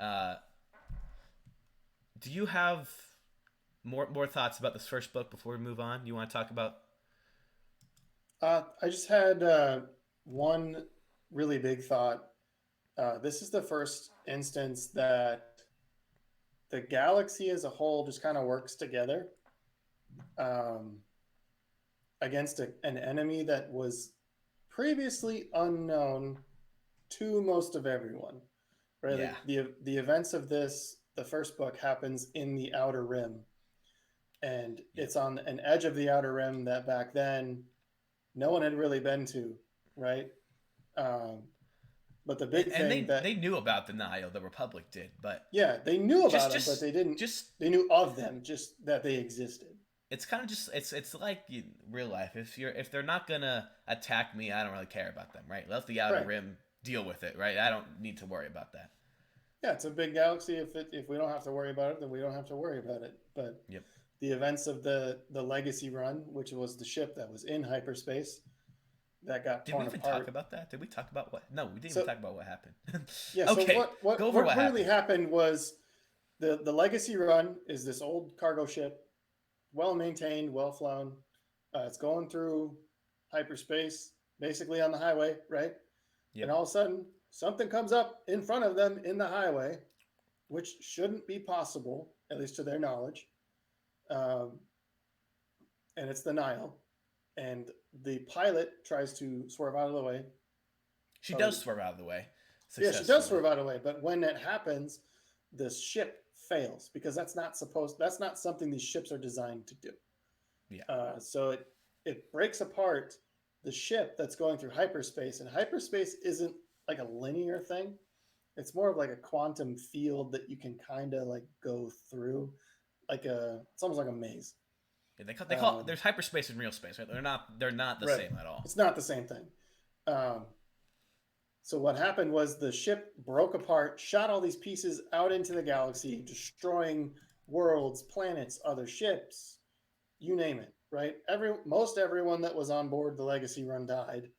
uh, do you have more thoughts about this first book before we move on? You want to talk about? I just had one really big thought. This is the first instance that the galaxy as a whole just kind of works together um, against an enemy that was previously unknown to most of everyone. Right, Yeah, the events of this, the first book happens in the Outer Rim, and yep. it's on an edge of the Outer Rim that back then no one had really been to, right? Um, but the big And thing they that, knew about the Nile, the Republic did, but yeah, they knew just about them, but just they didn't. just They knew of them, just that they existed. it's kind of just it's like real life. If they're not gonna attack me, I don't really care about them, right? Let the Outer Right. Rim deal with it, right? I don't need to worry about that. Yeah, it's a big galaxy. If we don't have to worry about it, then we don't have to worry about it. But Yep. the events of the Legacy Run, which was the ship that was in hyperspace that got Did we torn even talk apart. about that? Did we talk about what? No, we didn't even So talk about what happened. yeah, so Okay, what go what over what what really happened. happened was the Legacy Run is this old cargo ship, well maintained, well flown. It's going through hyperspace, basically on the highway, right? And Yep. all of a sudden, something comes up in front of them in the highway, which shouldn't be possible, at least to their knowledge. Um, and it's the Nile. And the pilot tries to swerve out of the way. She does Or, swerve out of the way yeah, she does successfully. swerve out of the way. But when that happens, the ship fails because that's not something these ships are designed to do. Yeah. So it breaks apart the ship that's going through hyperspace, and hyperspace isn't like a linear thing. It's more of like a quantum field that you can kind of like go through, it's almost like a maze. Yeah, they call Um, there's hyperspace and real space, right? They're not the right. same at all. It's not the same thing. Um, so what happened was the ship broke apart, shot all these pieces out into the galaxy, destroying worlds, planets, other ships, you name it. Right. Most everyone that was on board the Legacy Run died,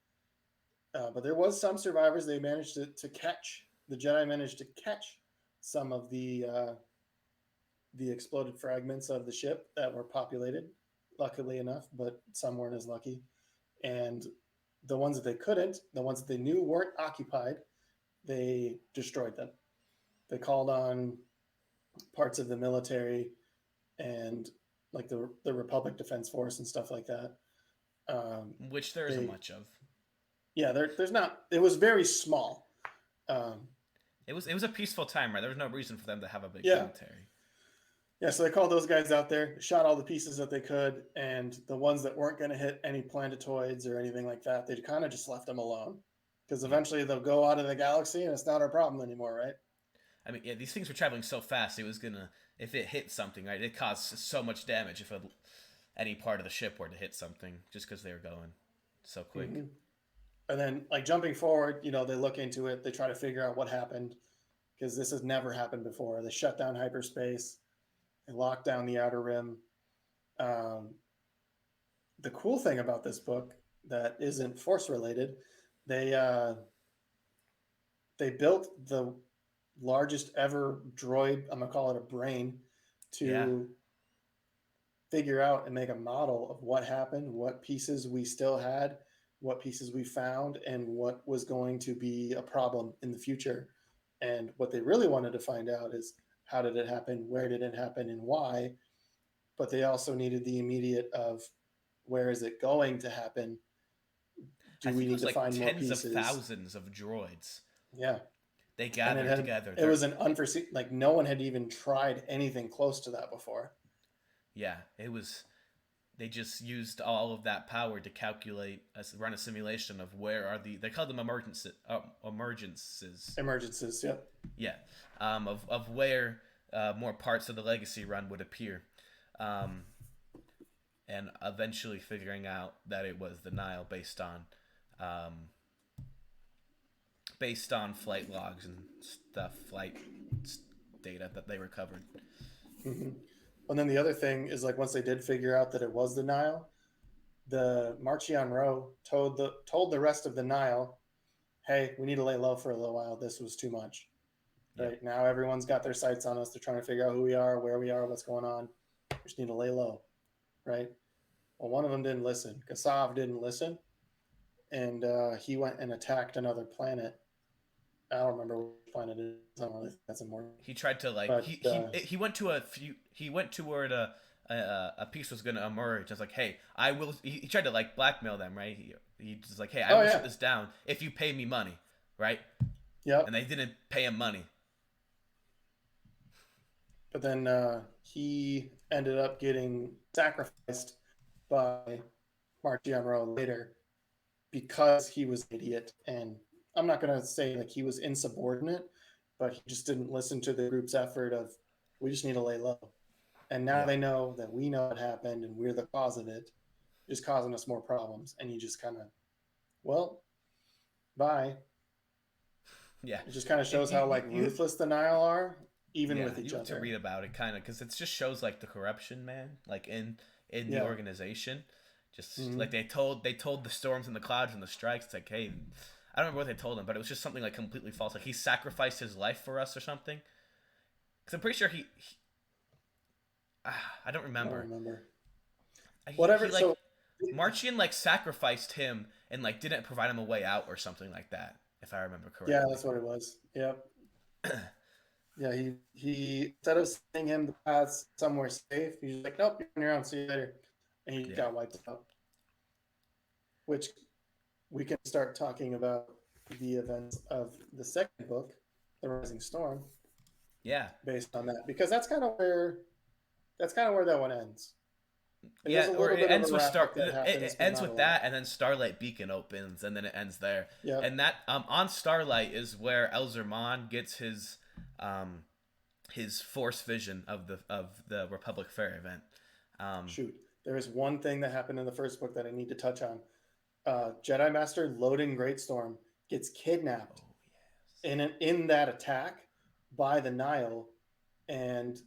but there was some survivors. They managed to catch the Jedi managed to catch some of the exploded fragments of the ship that were populated, luckily enough, but some weren't as lucky. And the ones that they couldn't, the ones that they knew weren't occupied, they destroyed them. They called on parts of the military and like the Republic Defense Force and stuff like that. Which there isn't They much of. Yeah, there's not. It was very small. Um, It was a peaceful time, right? There was no reason for them to have a big yeah, military. yeah. So they called those guys out there, shot all the pieces that they could, and the ones that weren't going to hit any planetoids or anything like that, they kind of just left them alone because Yeah. eventually they'll go out of the galaxy and it's not our problem anymore, right? I mean, yeah, these things were traveling so fast. It was gonna if it hit something, right? It caused so much damage if any part of the ship were to hit something, just because they were going so quick. Mm-hmm. And then, like jumping forward, they look into it, they try to figure out what happened because this has never happened before. They shut down hyperspace. They lock down the Outer Rim. Um, the cool thing about this book that isn't Force related, they they built the largest ever droid. I'm gonna call it a brain Yeah. to figure out and make a model of what happened, what pieces we still had, what pieces we found, and what was going to be a problem in the future. And what they really wanted to find out is how did it happen, where did it happen, and why. But they also needed the immediate of where is it going to happen? I Do we think it need was to like find more tens of pieces? thousands of droids Yeah. they And gathered together. it was an unforeseen, like no one had even tried anything close to that before. Yeah, it was. They just used all of that power to calculate, run a simulation of where are they called them emergences. Emergencies, yep. Yeah, of where more parts of the legacy run would appear, um, and eventually figuring out that it was the Nile um, based on flight logs and stuff, flight data that they recovered. Mm-hmm. And then the other thing is like once they did figure out that it was the Nile, the Marchion Row told the rest of the Nile, "Hey, we need to lay low for a little while. This was too much. Yep. Right now, everyone's got their sights on us. They're trying to figure out who we are, where we are, what's going on. We just need to lay low." Right. Well, one of them didn't listen. Kasav didn't listen, and he went and attacked another planet. I don't remember which planet it is. I don't really think that's important. He tried to like But he went to a few he went to where a piece was gonna emerge. It's like, hey, I will. He tried to like blackmail them, right? He just like, hey, I oh will yeah, shut this down if you pay me money, right? And yep. they didn't pay him money. But then he ended up getting sacrificed by Marchion Rowe later because he was an idiot. And I'm not going to say like he was insubordinate, but he just didn't listen to the group's effort of we just need to lay low. And now Yep. they know that we know what happened and we're the cause of it, just causing us more problems. And you just kind of, well, bye. Yeah. It just kind of And shows how like you ruthless the Nile are, even yeah, with each you have to other. read about it kind of because it just shows like the corruption, man, like in the Yeah. organization. Just Mm-hmm. like they told the storms and the clouds and the strikes. It's like, hey, I don't remember what they told him, but it was just something like completely false. Like he sacrificed his life for us or something. Because I'm pretty sure I don't I don't remember. remember. He Whatever. like So Marchian like sacrificed him and like didn't provide him a way out or something like that, if I remember yeah, correctly. that's what it was. Yep. Yeah, he instead of sending him the paths somewhere safe, he's like, nope, you're on your own. See you later, and he Yeah. got wiped out. Which we can start talking about the events of the second book, The Rising Storm, Yeah. based on that, because that's kind of where that one ends. And there's Yeah, a or little it bit of a ends with wrap Star. up that It happens, but ends not a with lot. that, and then Starlight Beacon opens, and then it ends there. Yep. And that on Starlight is where Elzerman gets um his Force vision of the Republic Fair event. Um, Shoot, there is one thing that happened in the first book that I need to touch on. Jedi Master Loden Greatstorm gets kidnapped oh in that attack by the Nile, and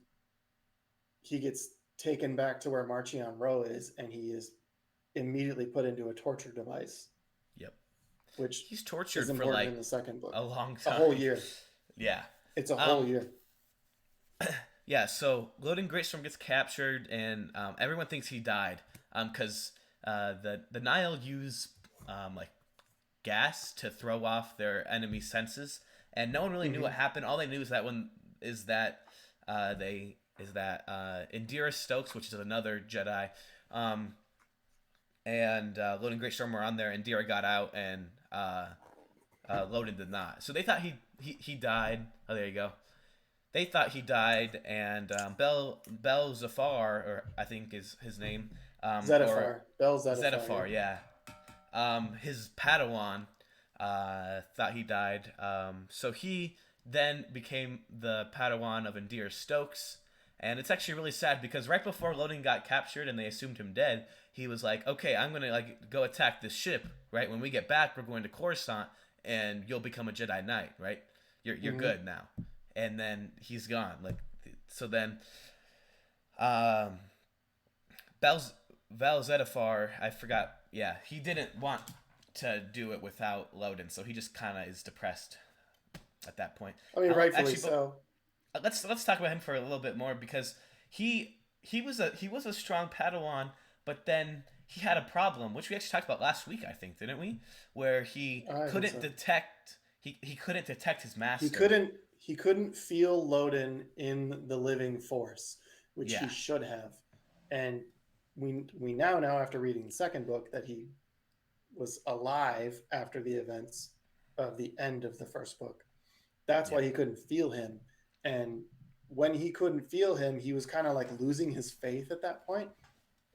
he gets taken back to where Marchion Ro is, and he is immediately put into a torture device, yep. which He's is tortured for important like in the second book. a long A whole time. year. Yeah. It's a whole Um, year. yeah, so Loading Greatstorm gets captured, and everyone thinks he died. Because the Nile use like gas to throw off their enemy senses, and no one really knew Mm-hmm. what happened. All they knew is that they is that Indira Stokes, which is another Jedi, um, and Loading Greatstorm were on there, and Indira got out, and Loden did not. So they thought he died. Oh, there you go. They thought he died, and Bel Zafar, or I think is his name, or Zedifar. Bel Zedifar, yeah. Zedifar, yeah. His Padawan thought he died. So he then became the Padawan of Indira Stokes. And it's actually really sad because right before Loden got captured and they assumed him dead, he was like, "Okay, I'm gonna like go attack this ship. Right when we get back, we're going to Coruscant, and you'll become a Jedi Knight. Right? You're Mm-hmm. good now." And then he's gone. Like so then Um, Belz Valzedifar, I forgot. Yeah, he didn't want to do it without Loden, so he just kind of is depressed at that point. I mean, rightfully Actually, but so. let's talk about him for a little bit more because he was a strong Padawan, but then he had a problem, which we actually talked about last week, I think, didn't we? Where I think so. he couldn't detect his He master. couldn't he couldn't feel Loden in the living force, which Yeah, he should have. And we now know after reading the second book that he was alive after the events of the end of the first book. That's yeah, why he couldn't feel him. And when he couldn't feel him, he was kind of like losing his faith at that point,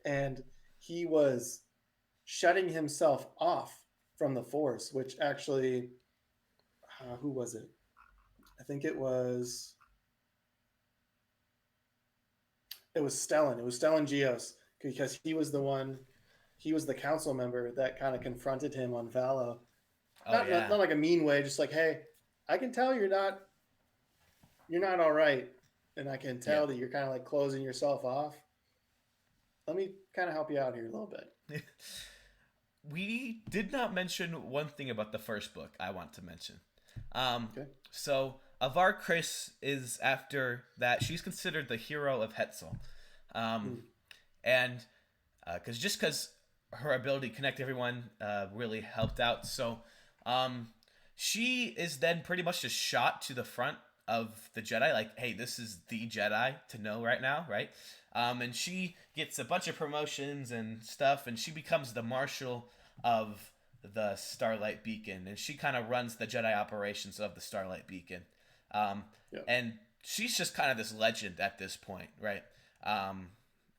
and he was shutting himself off from the force, which actually, who was it? I think it was Stellan. It was Stellan Geos, because he was the one. He was the council member that kind of confronted him on Valo. oh Not yeah, like a mean way, just like, hey, I can tell you're not all right, and I can yeah. tell that you're kind of like closing yourself off. Let me kind of help you out here a little bit. We did not mention one thing about the first book. I want to mention. Um, Okay. so Avar Chris is after that. She's considered the hero of Hetzel, um, Hmm. and because her ability to connect everyone really helped out. So um, she is then pretty much just shot to the front of the Jedi, like, hey, this is the Jedi to know right now, right? And she gets a bunch of promotions and stuff, and she becomes the marshal of the Starlight Beacon, and she kind of runs the Jedi operations of the Starlight Beacon. Um, Yeah. and she's just kind of this legend at this point, right? Um,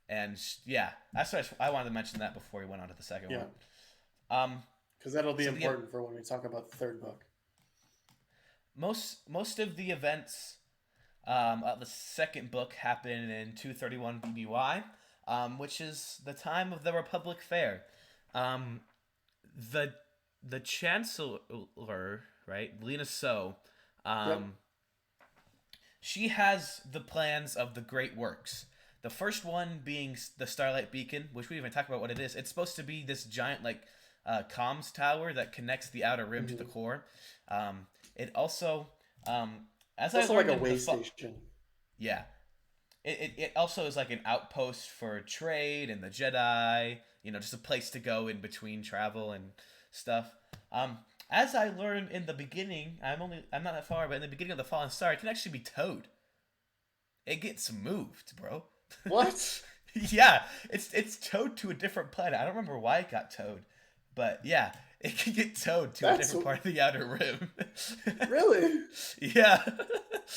and yeah, that's what I wanted to mention that before we went on to the second Yeah. one. Um, Because that'll be so the important for when we talk about the third book. most of the events of the second book happen in 231 BBY, which is the time of the Republic Fair. Um, the the Chancellor, right, Lena So, Yep. um, she has the plans of the Great Works. The first one being the Starlight Beacon, which we even talked about what it is. It's supposed to be this giant like comms tower that connects the outer rim to the Hmm. core. It also, as It's I also like learned a in the way station. yeah, it also is like an outpost for trade and the Jedi. Just a place to go in between travel and stuff. Um, as I learned in the beginning, I'm not that far, but in the beginning of the Fallen Star, it can actually be towed. It gets moved, bro. What? Yeah, it's towed to a different planet. I don't remember why it got towed, but yeah, it can get towed to a That's different part of the outer rim. really. Yeah.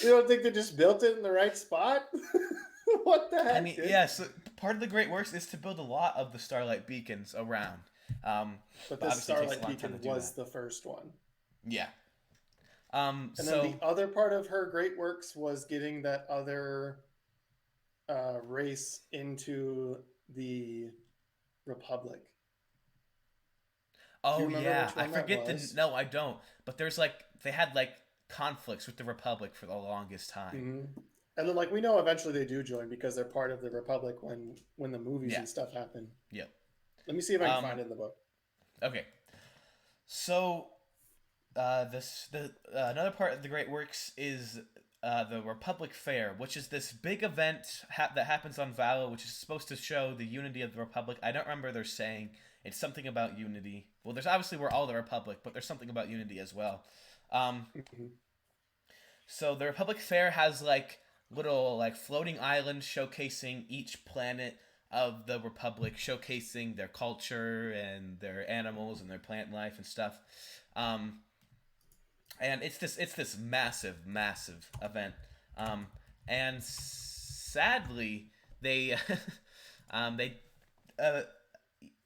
You don't think they just built it in the right spot? What the I heck, mean, dude? yeah, so part of the Great Works is to build a lot of the Starlight Beacons around. Um, But but this obviously it takes a Starlight long time to Beacon do was that. the first one. Yeah. And then So the other part of her great works was getting that other race into the Republic. Do you oh remember yeah, which I one that forget the was? no, I don't. But there's like they had like conflicts with the Republic for the longest time. Hmm. And then, like, we know eventually they do join because they're part of the Republic when the movies Yeah. and stuff happen. Yep. Let me see if I can Um. find it in the book. Okay. So this the another part of the Great Works is the Republic Fair, which is this big event that happens on Valo, which is supposed to show the unity of the Republic. I don't remember they're saying it's something about unity. Well, there's obviously we're all the Republic, but there's something about unity as well. Um, Hmm. so the Republic Fair has like little like floating islands showcasing each planet of the Republic, showcasing their culture and their animals and their plant life and stuff. Um, and it's this massive event, um, and sadly they they uh,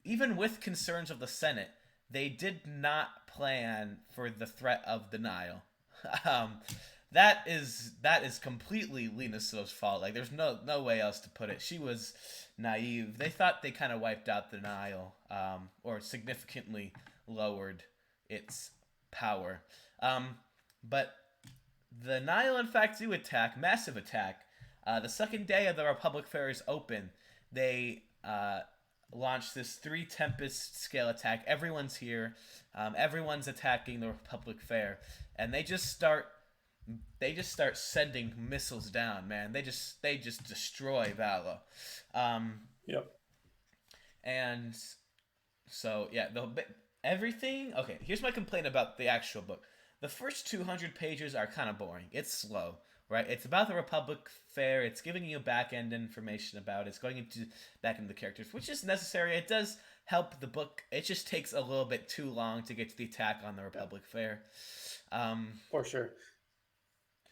even with concerns of the Senate, they did not plan for the threat of denial. um, that is completely Lena So's fault. Like, there's no way else to put it. She was naive. They thought they kind of wiped out denial, or significantly lowered its power. Um, but the Nile, in fact, do attack, massive attack. The second day of the Republic Fair is open. They launch this three Tempest scale attack. Everyone's here. Everyone's attacking the Republic Fair, and they just start sending missiles down. Man, they just destroy Vala. Um, Yep. and so yeah, everything. Okay, here's my complaint about the actual book. The first 200 pages are kind of boring. It's slow, right? It's about the Republic Fair. It's giving you back end information about it. It's going into back into the characters, which is necessary. It does help the book. It just takes a little bit too long to get to the attack on the Yeah. Republic Fair. Um, For sure.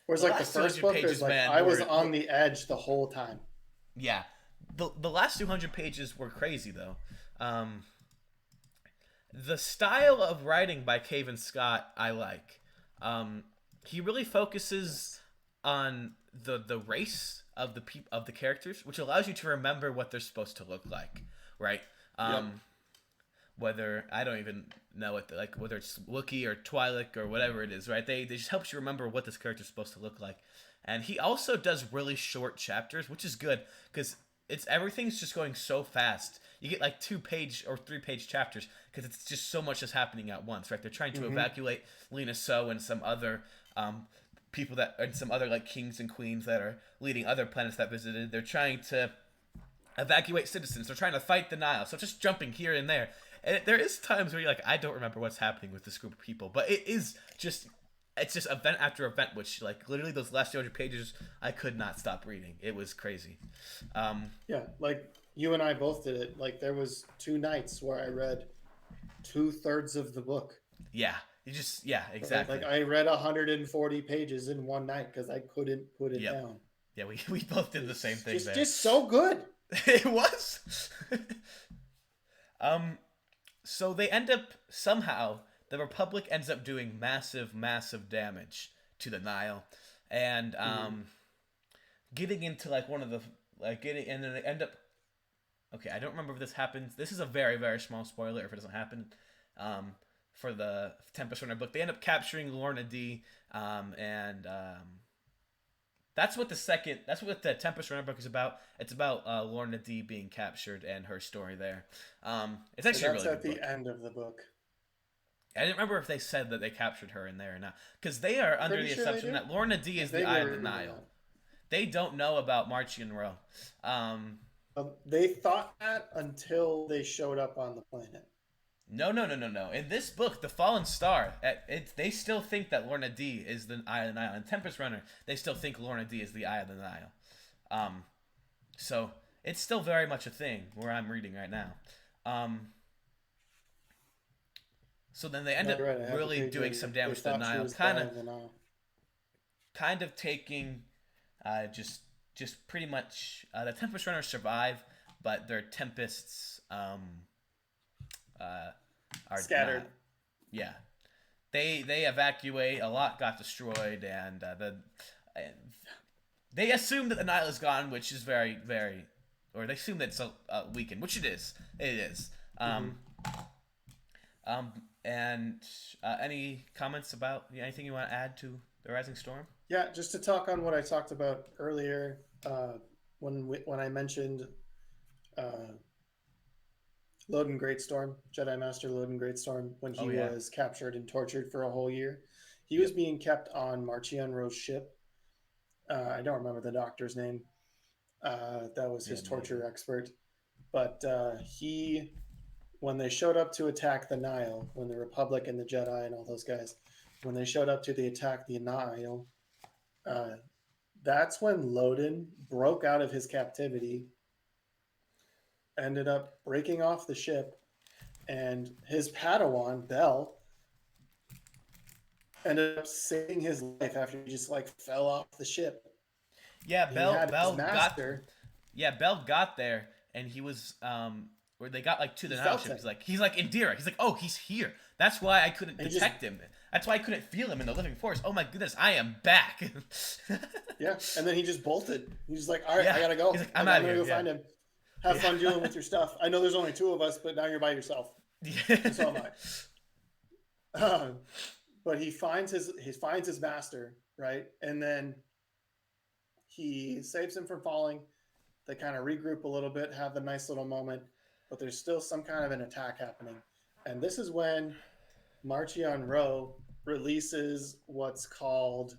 Whereas the like the last first 200 book, there's pages, like man, I was were on the edge the whole time. yeah. The last 200 pages were crazy though. Um, the style of writing by Cavan Scott I like. Um, he really focuses Yes. on the race of the characters, which allows you to remember what they're supposed to look like, right? Yep. Um, whether I don't even know what like whether it's Wookiee or Twi'lek or whatever it is, right? They just helps you remember what this character's supposed to look like. And he also does really short chapters, which is good because it's everything's just going so fast. You get like 2 page or 3 page chapters because it's just so much is happening at once, right? They're trying to Mm-hmm. evacuate Lena So and some other people that and some other like kings and queens that are leading other planets that visited. They're trying to evacuate citizens. They're trying to fight the Nile. So just jumping here and there. And there is times where you're like, I don't remember what's happening with this group of people, but it is just it's just event after event, which like literally those last 200 pages, I could not stop reading. It was crazy. Um, Yeah. Like you and I both did it. Like there was 2 nights where I read 2/3 of the book. yeah, you just yeah, Right. Like exactly. I read 140 pages in one night because I couldn't put it Yep. down. Yeah, we both did the same It's thing just there. just so good. It was. um, so they end up somehow the Republic ends up doing massive, massive damage to the Nile, and Mm-hmm. getting into like one of the like getting and then they end up. Okay, I don't remember if this happens. This is a very, very small spoiler if it doesn't happen. Um, for the Tempest Runner book, they end up capturing Lorna D, and that's what the second. That's what the Tempest Runner book is about. It's about Lorna D being captured and her story there. It's So actually a that's really at good the book. end of the book. I didn't remember if they said that they captured her in there or not, because they are under Pretty the sure they assumption do. that Lorna D I is the vaguely Eye of the remember Nile. that. They don't know about Marchion Ro. Um, They thought that until they showed up on the planet. no, no, no, no, no. In this book, The Fallen Star, they still think that Lorna D is the Eye of the Nile. In Tempest Runner, they still think Lorna D is the Eye of the Nile. Um, so it's still very much a thing where I'm reading right now. Um, so then they end No, up you're right. I have the really page right doing some here. They damage to the thought she Nile, was the Eye of the Nile. kind of taking, just pretty much the Tempest Runners survive, but their Tempests uh, are Scattered. not. Yeah, they evacuate. A lot got destroyed, and and they assume that the Nile is gone, which is very very, or they assume that it's weakened, which it is. It is. Mm-hmm. Um, and any comments about anything you want to add to the Rising Storm? Yeah, just to talk on what I talked about earlier, when I mentioned uh, Loden Greatstorm, Jedi Master Loden Greatstorm, when Oh he yeah. was captured and tortured for a whole year, he was Yep. being kept on Marchion Ro's ship. I don't remember the doctor's name. That was Yeah. his Me neither. torture expert. But he, when they showed up to attack the Nile, when the Republic and the Jedi and all those guys, when they showed up to the attack the Nile, uh, that's when Loden broke out of his captivity, ended up breaking off the ship, and his Padawan, Bell, ended up saving his life after he just like fell off the ship. Yeah. He Bell had his Bell got. master. Yeah. Bell got there, and he was where they got like to He the Nile felt ship. him. He's like Indira. He's like, oh, he's here. That's why I couldn't And he just, detect him. That's why I couldn't feel him in the living force. Oh my goodness, I am back. yeah. And then he just bolted. He's just like, all right, Yeah. I gotta He's go. like, I'm Like, out I'm of gonna here. go Yeah. find him. Have fun dealing with your stuff. I know there's only 2 of us, but now you're by yourself, and so am Yeah. I. But he finds his master, right, and then He saves him from falling. They kind of regroup a little bit, have a nice little moment, but there's still some kind of an attack happening. And this is when Marchion Ro releases what's called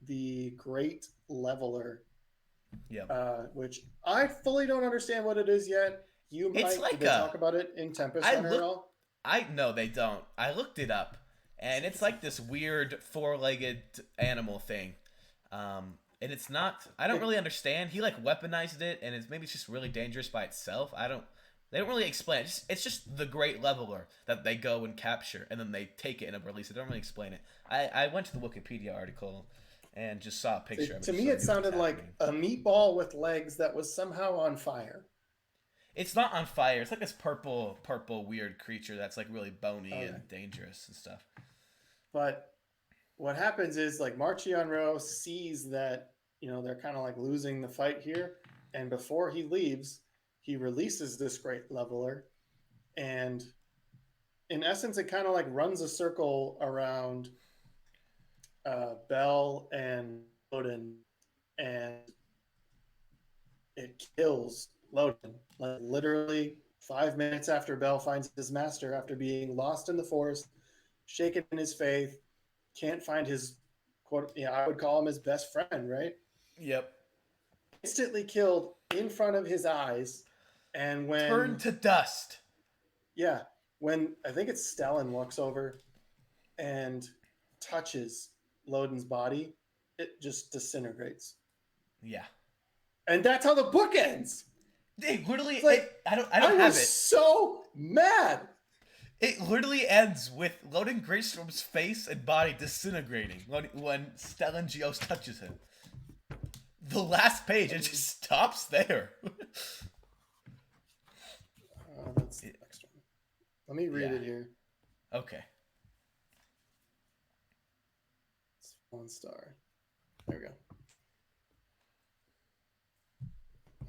the Great Leveler, Yep. which I fully don't understand what it is yet. You It's might. Did like they a talk about it in Tempest I Runner at look all? I no they don't. I looked it up and it's like this weird four-legged animal thing. And it's not I don't It, really understand. He like weaponized it and it's just really dangerous by itself. I don't They don't really explain it. It's just the great leveler that they go and capture and then they take it and release it. They don't really explain it. I went to the Wikipedia article and just saw a picture of it to just me, so I it knew what was sounded like happening. a meatball with legs that was somehow on fire. It's not on fire. It's like this purple weird creature that's like really bony Okay. and dangerous and stuff. But what happens is like Marchion Ro sees that they're kind of like losing the fight here, and before he leaves, he releases this great leveler, and in essence, it kind of like runs a circle around Bell and Loden, and it kills Loden. Like literally 5 minutes after Bell finds his master, after being lost in the forest, shaken in his faith, can't find his quote. Yeah, I would call him his best friend, right? Yep. Instantly killed in front of his eyes. And Turn when, to dust. yeah, when I think it's Stellan walks over and touches Loden's body, it just disintegrates. Yeah. And that's how the book ends. They literally It's like, I don't I have was it. so mad. It literally ends with Loden Greystorm's face and body disintegrating when Stellan Geos touches him. The last page, it just stops there. That's the next one. Let me read Yeah. it here. Okay. It's 1 star. There we go.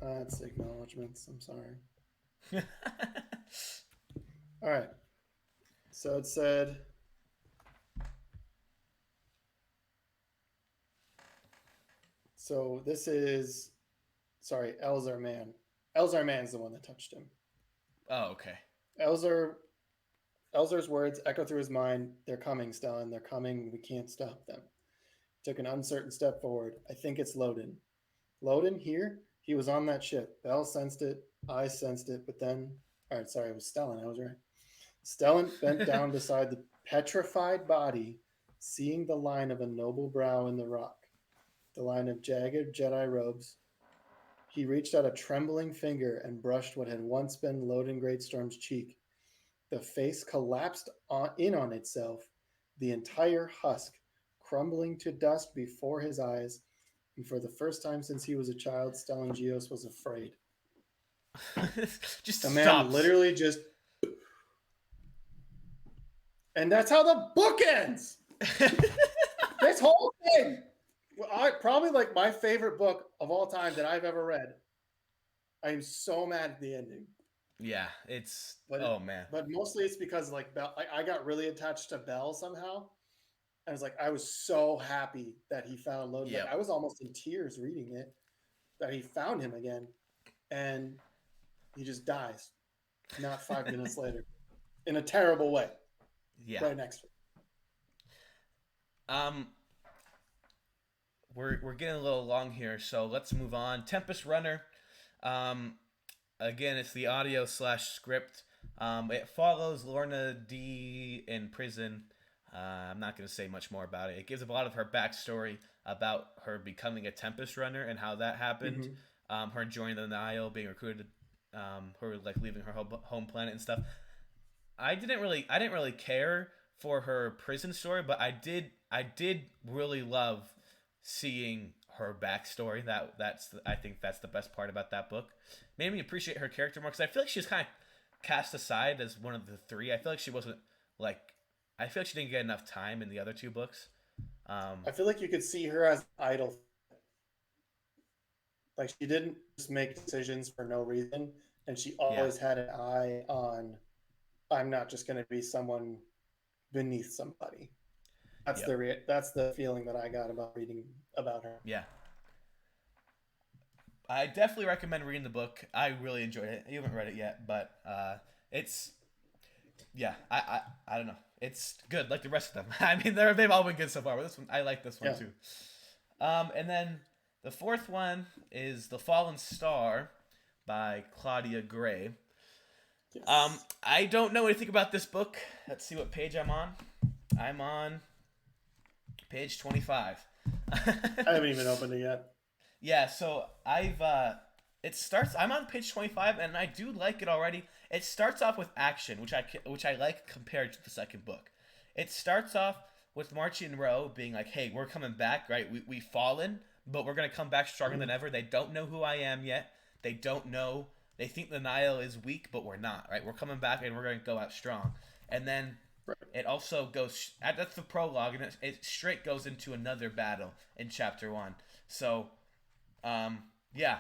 That's acknowledgments. I'm sorry. All right. So it said, so this is, sorry, Elzar Man. Elzar Man's the one that touched him. Oh, okay. Elzar, Elzar's words echo through his mind. They're coming, Stellan. They're coming. We can't stop them. Took an uncertain step forward. I think it's Loden. Loden here? He was on that ship. Bell sensed it. I sensed it. But then, all right, sorry, it was Stellan. I was right. Stellan bent down beside the petrified body, seeing the line of a noble brow in the rock, the line of jagged Jedi robes. He reached out a trembling finger and brushed what had once been Loden Greatstorm's cheek. The face collapsed in on itself, the entire husk crumbling to dust before his eyes, and for the first time since he was a child, Stellan Geos was afraid. Just The man stops. literally just. And that's how the book ends! This whole thing! Probably like my favorite book of all time that I've ever read. I am so mad at the ending. Yeah, it's But oh man. but mostly it's because like Bell, like I got really attached to Bell somehow. I was like, I was so happy that he found Loden. Like Yep. I was almost in tears reading it that he found him again, and he just dies not 5 minutes later in a terrible way. Yeah. Right next to him. Um we're getting a little long here, so let's move on. Tempest Runner. Um Again, it's the audio slash script. It follows Lorna D in prison. I'm not going to say much more about it. It gives a lot of her backstory about her becoming a Tempest Runner and how that happened. Mm-hmm. Her joining the Nile, being recruited, her like leaving her home planet and stuff. I didn't really care for her prison story, but I did really love seeing her backstory. I think that's the best part about that book. Made me appreciate her character more because I feel like she was kind of cast aside as one of the three. I feel like she wasn't like I feel like she didn't get enough time in the other two books. Um, I feel like you could see her as idol. Like she didn't just make decisions for no reason, and she yeah, always had an eye on. I'm not just going to be someone beneath somebody. That's yep, the feeling that I got about reading about her. yeah. I definitely recommend reading the book. I really enjoyed it. You haven't read it yet, but it's yeah. I don't know. It's good like the rest of them. I mean, they've all been good so far, but this one I like this one Yeah. too. And then the fourth one is The Fallen Star by Claudia Gray. Yes. I don't know anything about this book. Let's see what page I'm on. I'm on page 25. I haven't even opened it yet. Yeah, so I've it starts I'm on page 25 and I do like it already. It starts off with action, which I like compared to the second book. It starts off with Marchie and Rowe being like, "Hey, we're coming back, right? We've fallen, but we're going to come back stronger than Mhm. ever. They don't know who I am yet. They don't know. They think the Nile is weak, but we're not, right? We're coming back and we're going to go out strong." And then Right. it also goes that's the prologue and it straight goes into another battle in chapter 1. So um, yeah,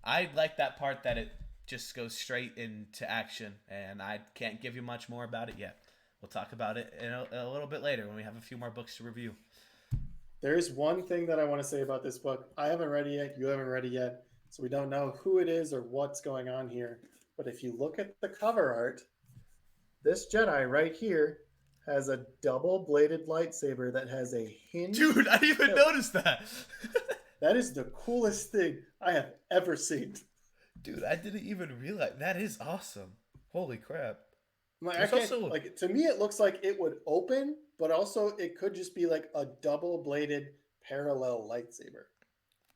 I like that part that it just goes straight into action, and I can't give you much more about it yet. We'll talk about it in a little bit later when we have a few more books to review. There is one thing that I want to say about this book. I haven't read it yet. You haven't read it yet. So we don't know who it is or what's going on here. But if you look at the cover art, this Jedi right here has a double bladed lightsaber that has a hinged Dude, I didn't even hilt. notice that. That is the coolest thing I have ever seen. Dude, I didn't even realize that is awesome. Holy crap! Like I There's can't also like to me it looks like it would open, but also it could just be like a double bladed parallel lightsaber.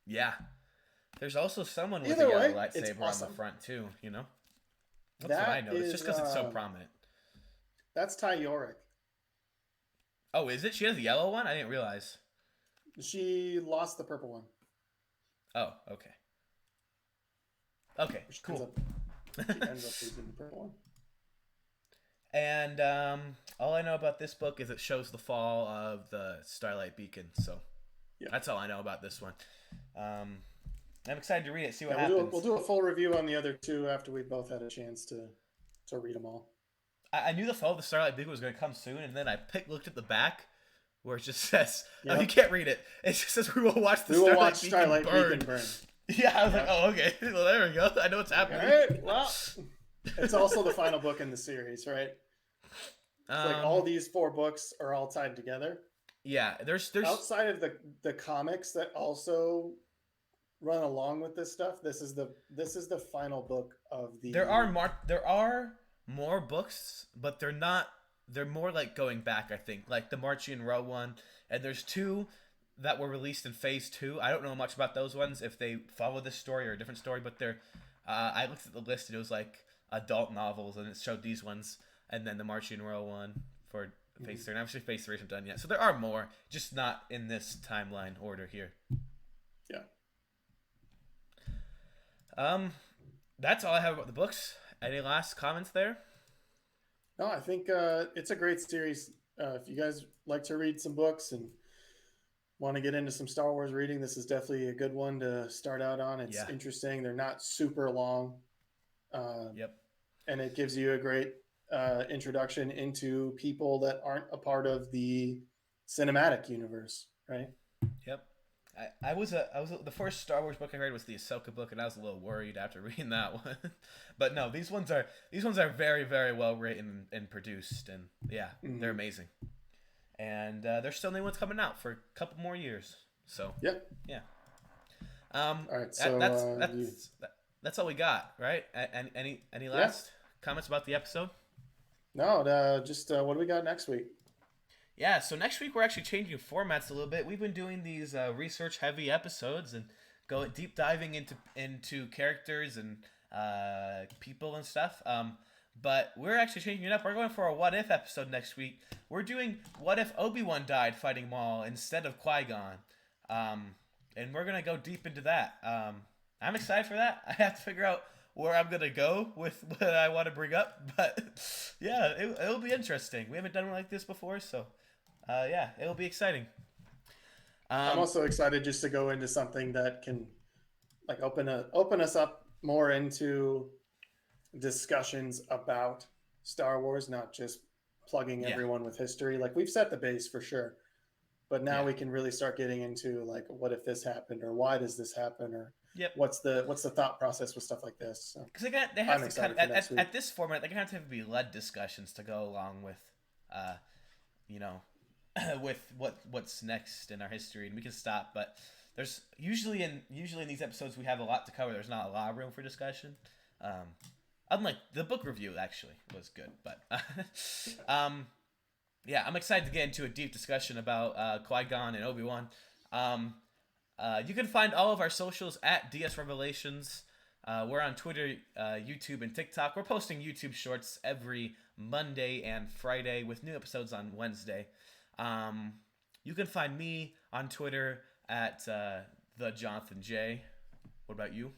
yeah, there's also someone with a Either yellow way, it's lightsaber on the awesome. front too. You know, that's what I That noticed just is because it's so prominent. that's Ty Yorick. Oh, is it? She has a yellow one. I didn't realize. She lost the purple one. Oh, okay. Okay, She ends cool. up she ends up losing the purple one. And all I know about this book is it shows the fall of the Starlight Beacon. So Yeah. that's all I know about this one. Um, I'm excited to read it, see what Yeah, we'll happens. do a full review on the other two after we both had a chance to read them all. I knew the fall of the Starlight Beacon was going to come soon, and then I looked at the back where it just says, "Oh, you Yep. can't read it." It just says, "We will watch the We will Starlight watch Beacon Starlight burn." Beacon burn. Yeah, I was like, Yep. "Oh, okay. Well, there we go. I know what's All happening." right. Well, it's also the final book in the series, right? It's like all um, these four books are all tied together. yeah. There's Outside of the comics that also run along with this stuff, this is the final book of the there are more books, but they're not. They're more like going back. I think like the Marchie and Row one, and there's two that were released in Phase Two. I don't know much about those ones if they follow this story or a different story, but they're. I looked at the list and it was like adult novels, and it showed these ones, and then the Marchie and Row one for Phase Mhm. Three. And obviously Phase Three isn't done yet, so there are more, just not in this timeline order here. Yeah. Um, that's all I have about the books. Any last comments there? No, I think it's a great series. If you guys like to read some books and want to get into some Star Wars reading, this is definitely a good one to start out on. It's Yeah. interesting. They're not super long, uh, Yep. and it gives you a great introduction into people that aren't a part of the cinematic universe, right? Yep. I was the first Star Wars book I read was the Ahsoka book, and I was a little worried after reading that one. But no, these ones are very very well written and produced, and yeah, they're Mm-hmm. amazing. And there's still new ones coming out for a couple more years. So Yeah. yeah, um, All right. that, So that's that's that, that's all we got, right? Any yeah. last comments about the episode? No, just what do we got next week? Yeah, so next week we're actually changing formats a little bit. We've been doing these research heavy episodes and go deep diving into characters and people and stuff. But we're actually changing it up. We're going for a what if episode next week. We're doing what if Obi-Wan died fighting Maul instead of Qui-Gon. And we're gonna go deep into that. I'm excited for that. I have to figure out where I'm gonna go with what I want to bring up, but yeah, it'll be interesting. We haven't done one like this before, so yeah, it'll be exciting. I'm Um, also excited just to go into something that can like open us up more into discussions about Star Wars, not just plugging yeah, everyone with history. Like we've set the base for sure, but now yeah, we can really start getting into like what if this happened or why does this happen or Yep. what's the thought process with stuff like this. So Because they have I'm to kind of excited for next week. at this format, they have to be led discussions to go along with, uh, you know, with what's next in our history, and we can stop. But there's usually in these episodes we have a lot to cover. There's not a lot of room for discussion. Um, Unlike the book review, actually was good, but um, yeah, I'm excited to get into a deep discussion about Qui-Gon and Obi-Wan. Um, you can find all of our socials at DS Revelations. We're on Twitter, YouTube, and TikTok. We're posting YouTube shorts every Monday and Friday with new episodes on Wednesday. Um, you can find me on Twitter at the Jonathan J. What about you?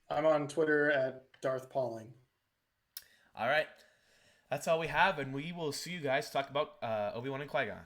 I'm on Twitter at Darth Pauling. All right, that's all we have, and we will see you guys talk about Obi Wan and Qui Gon.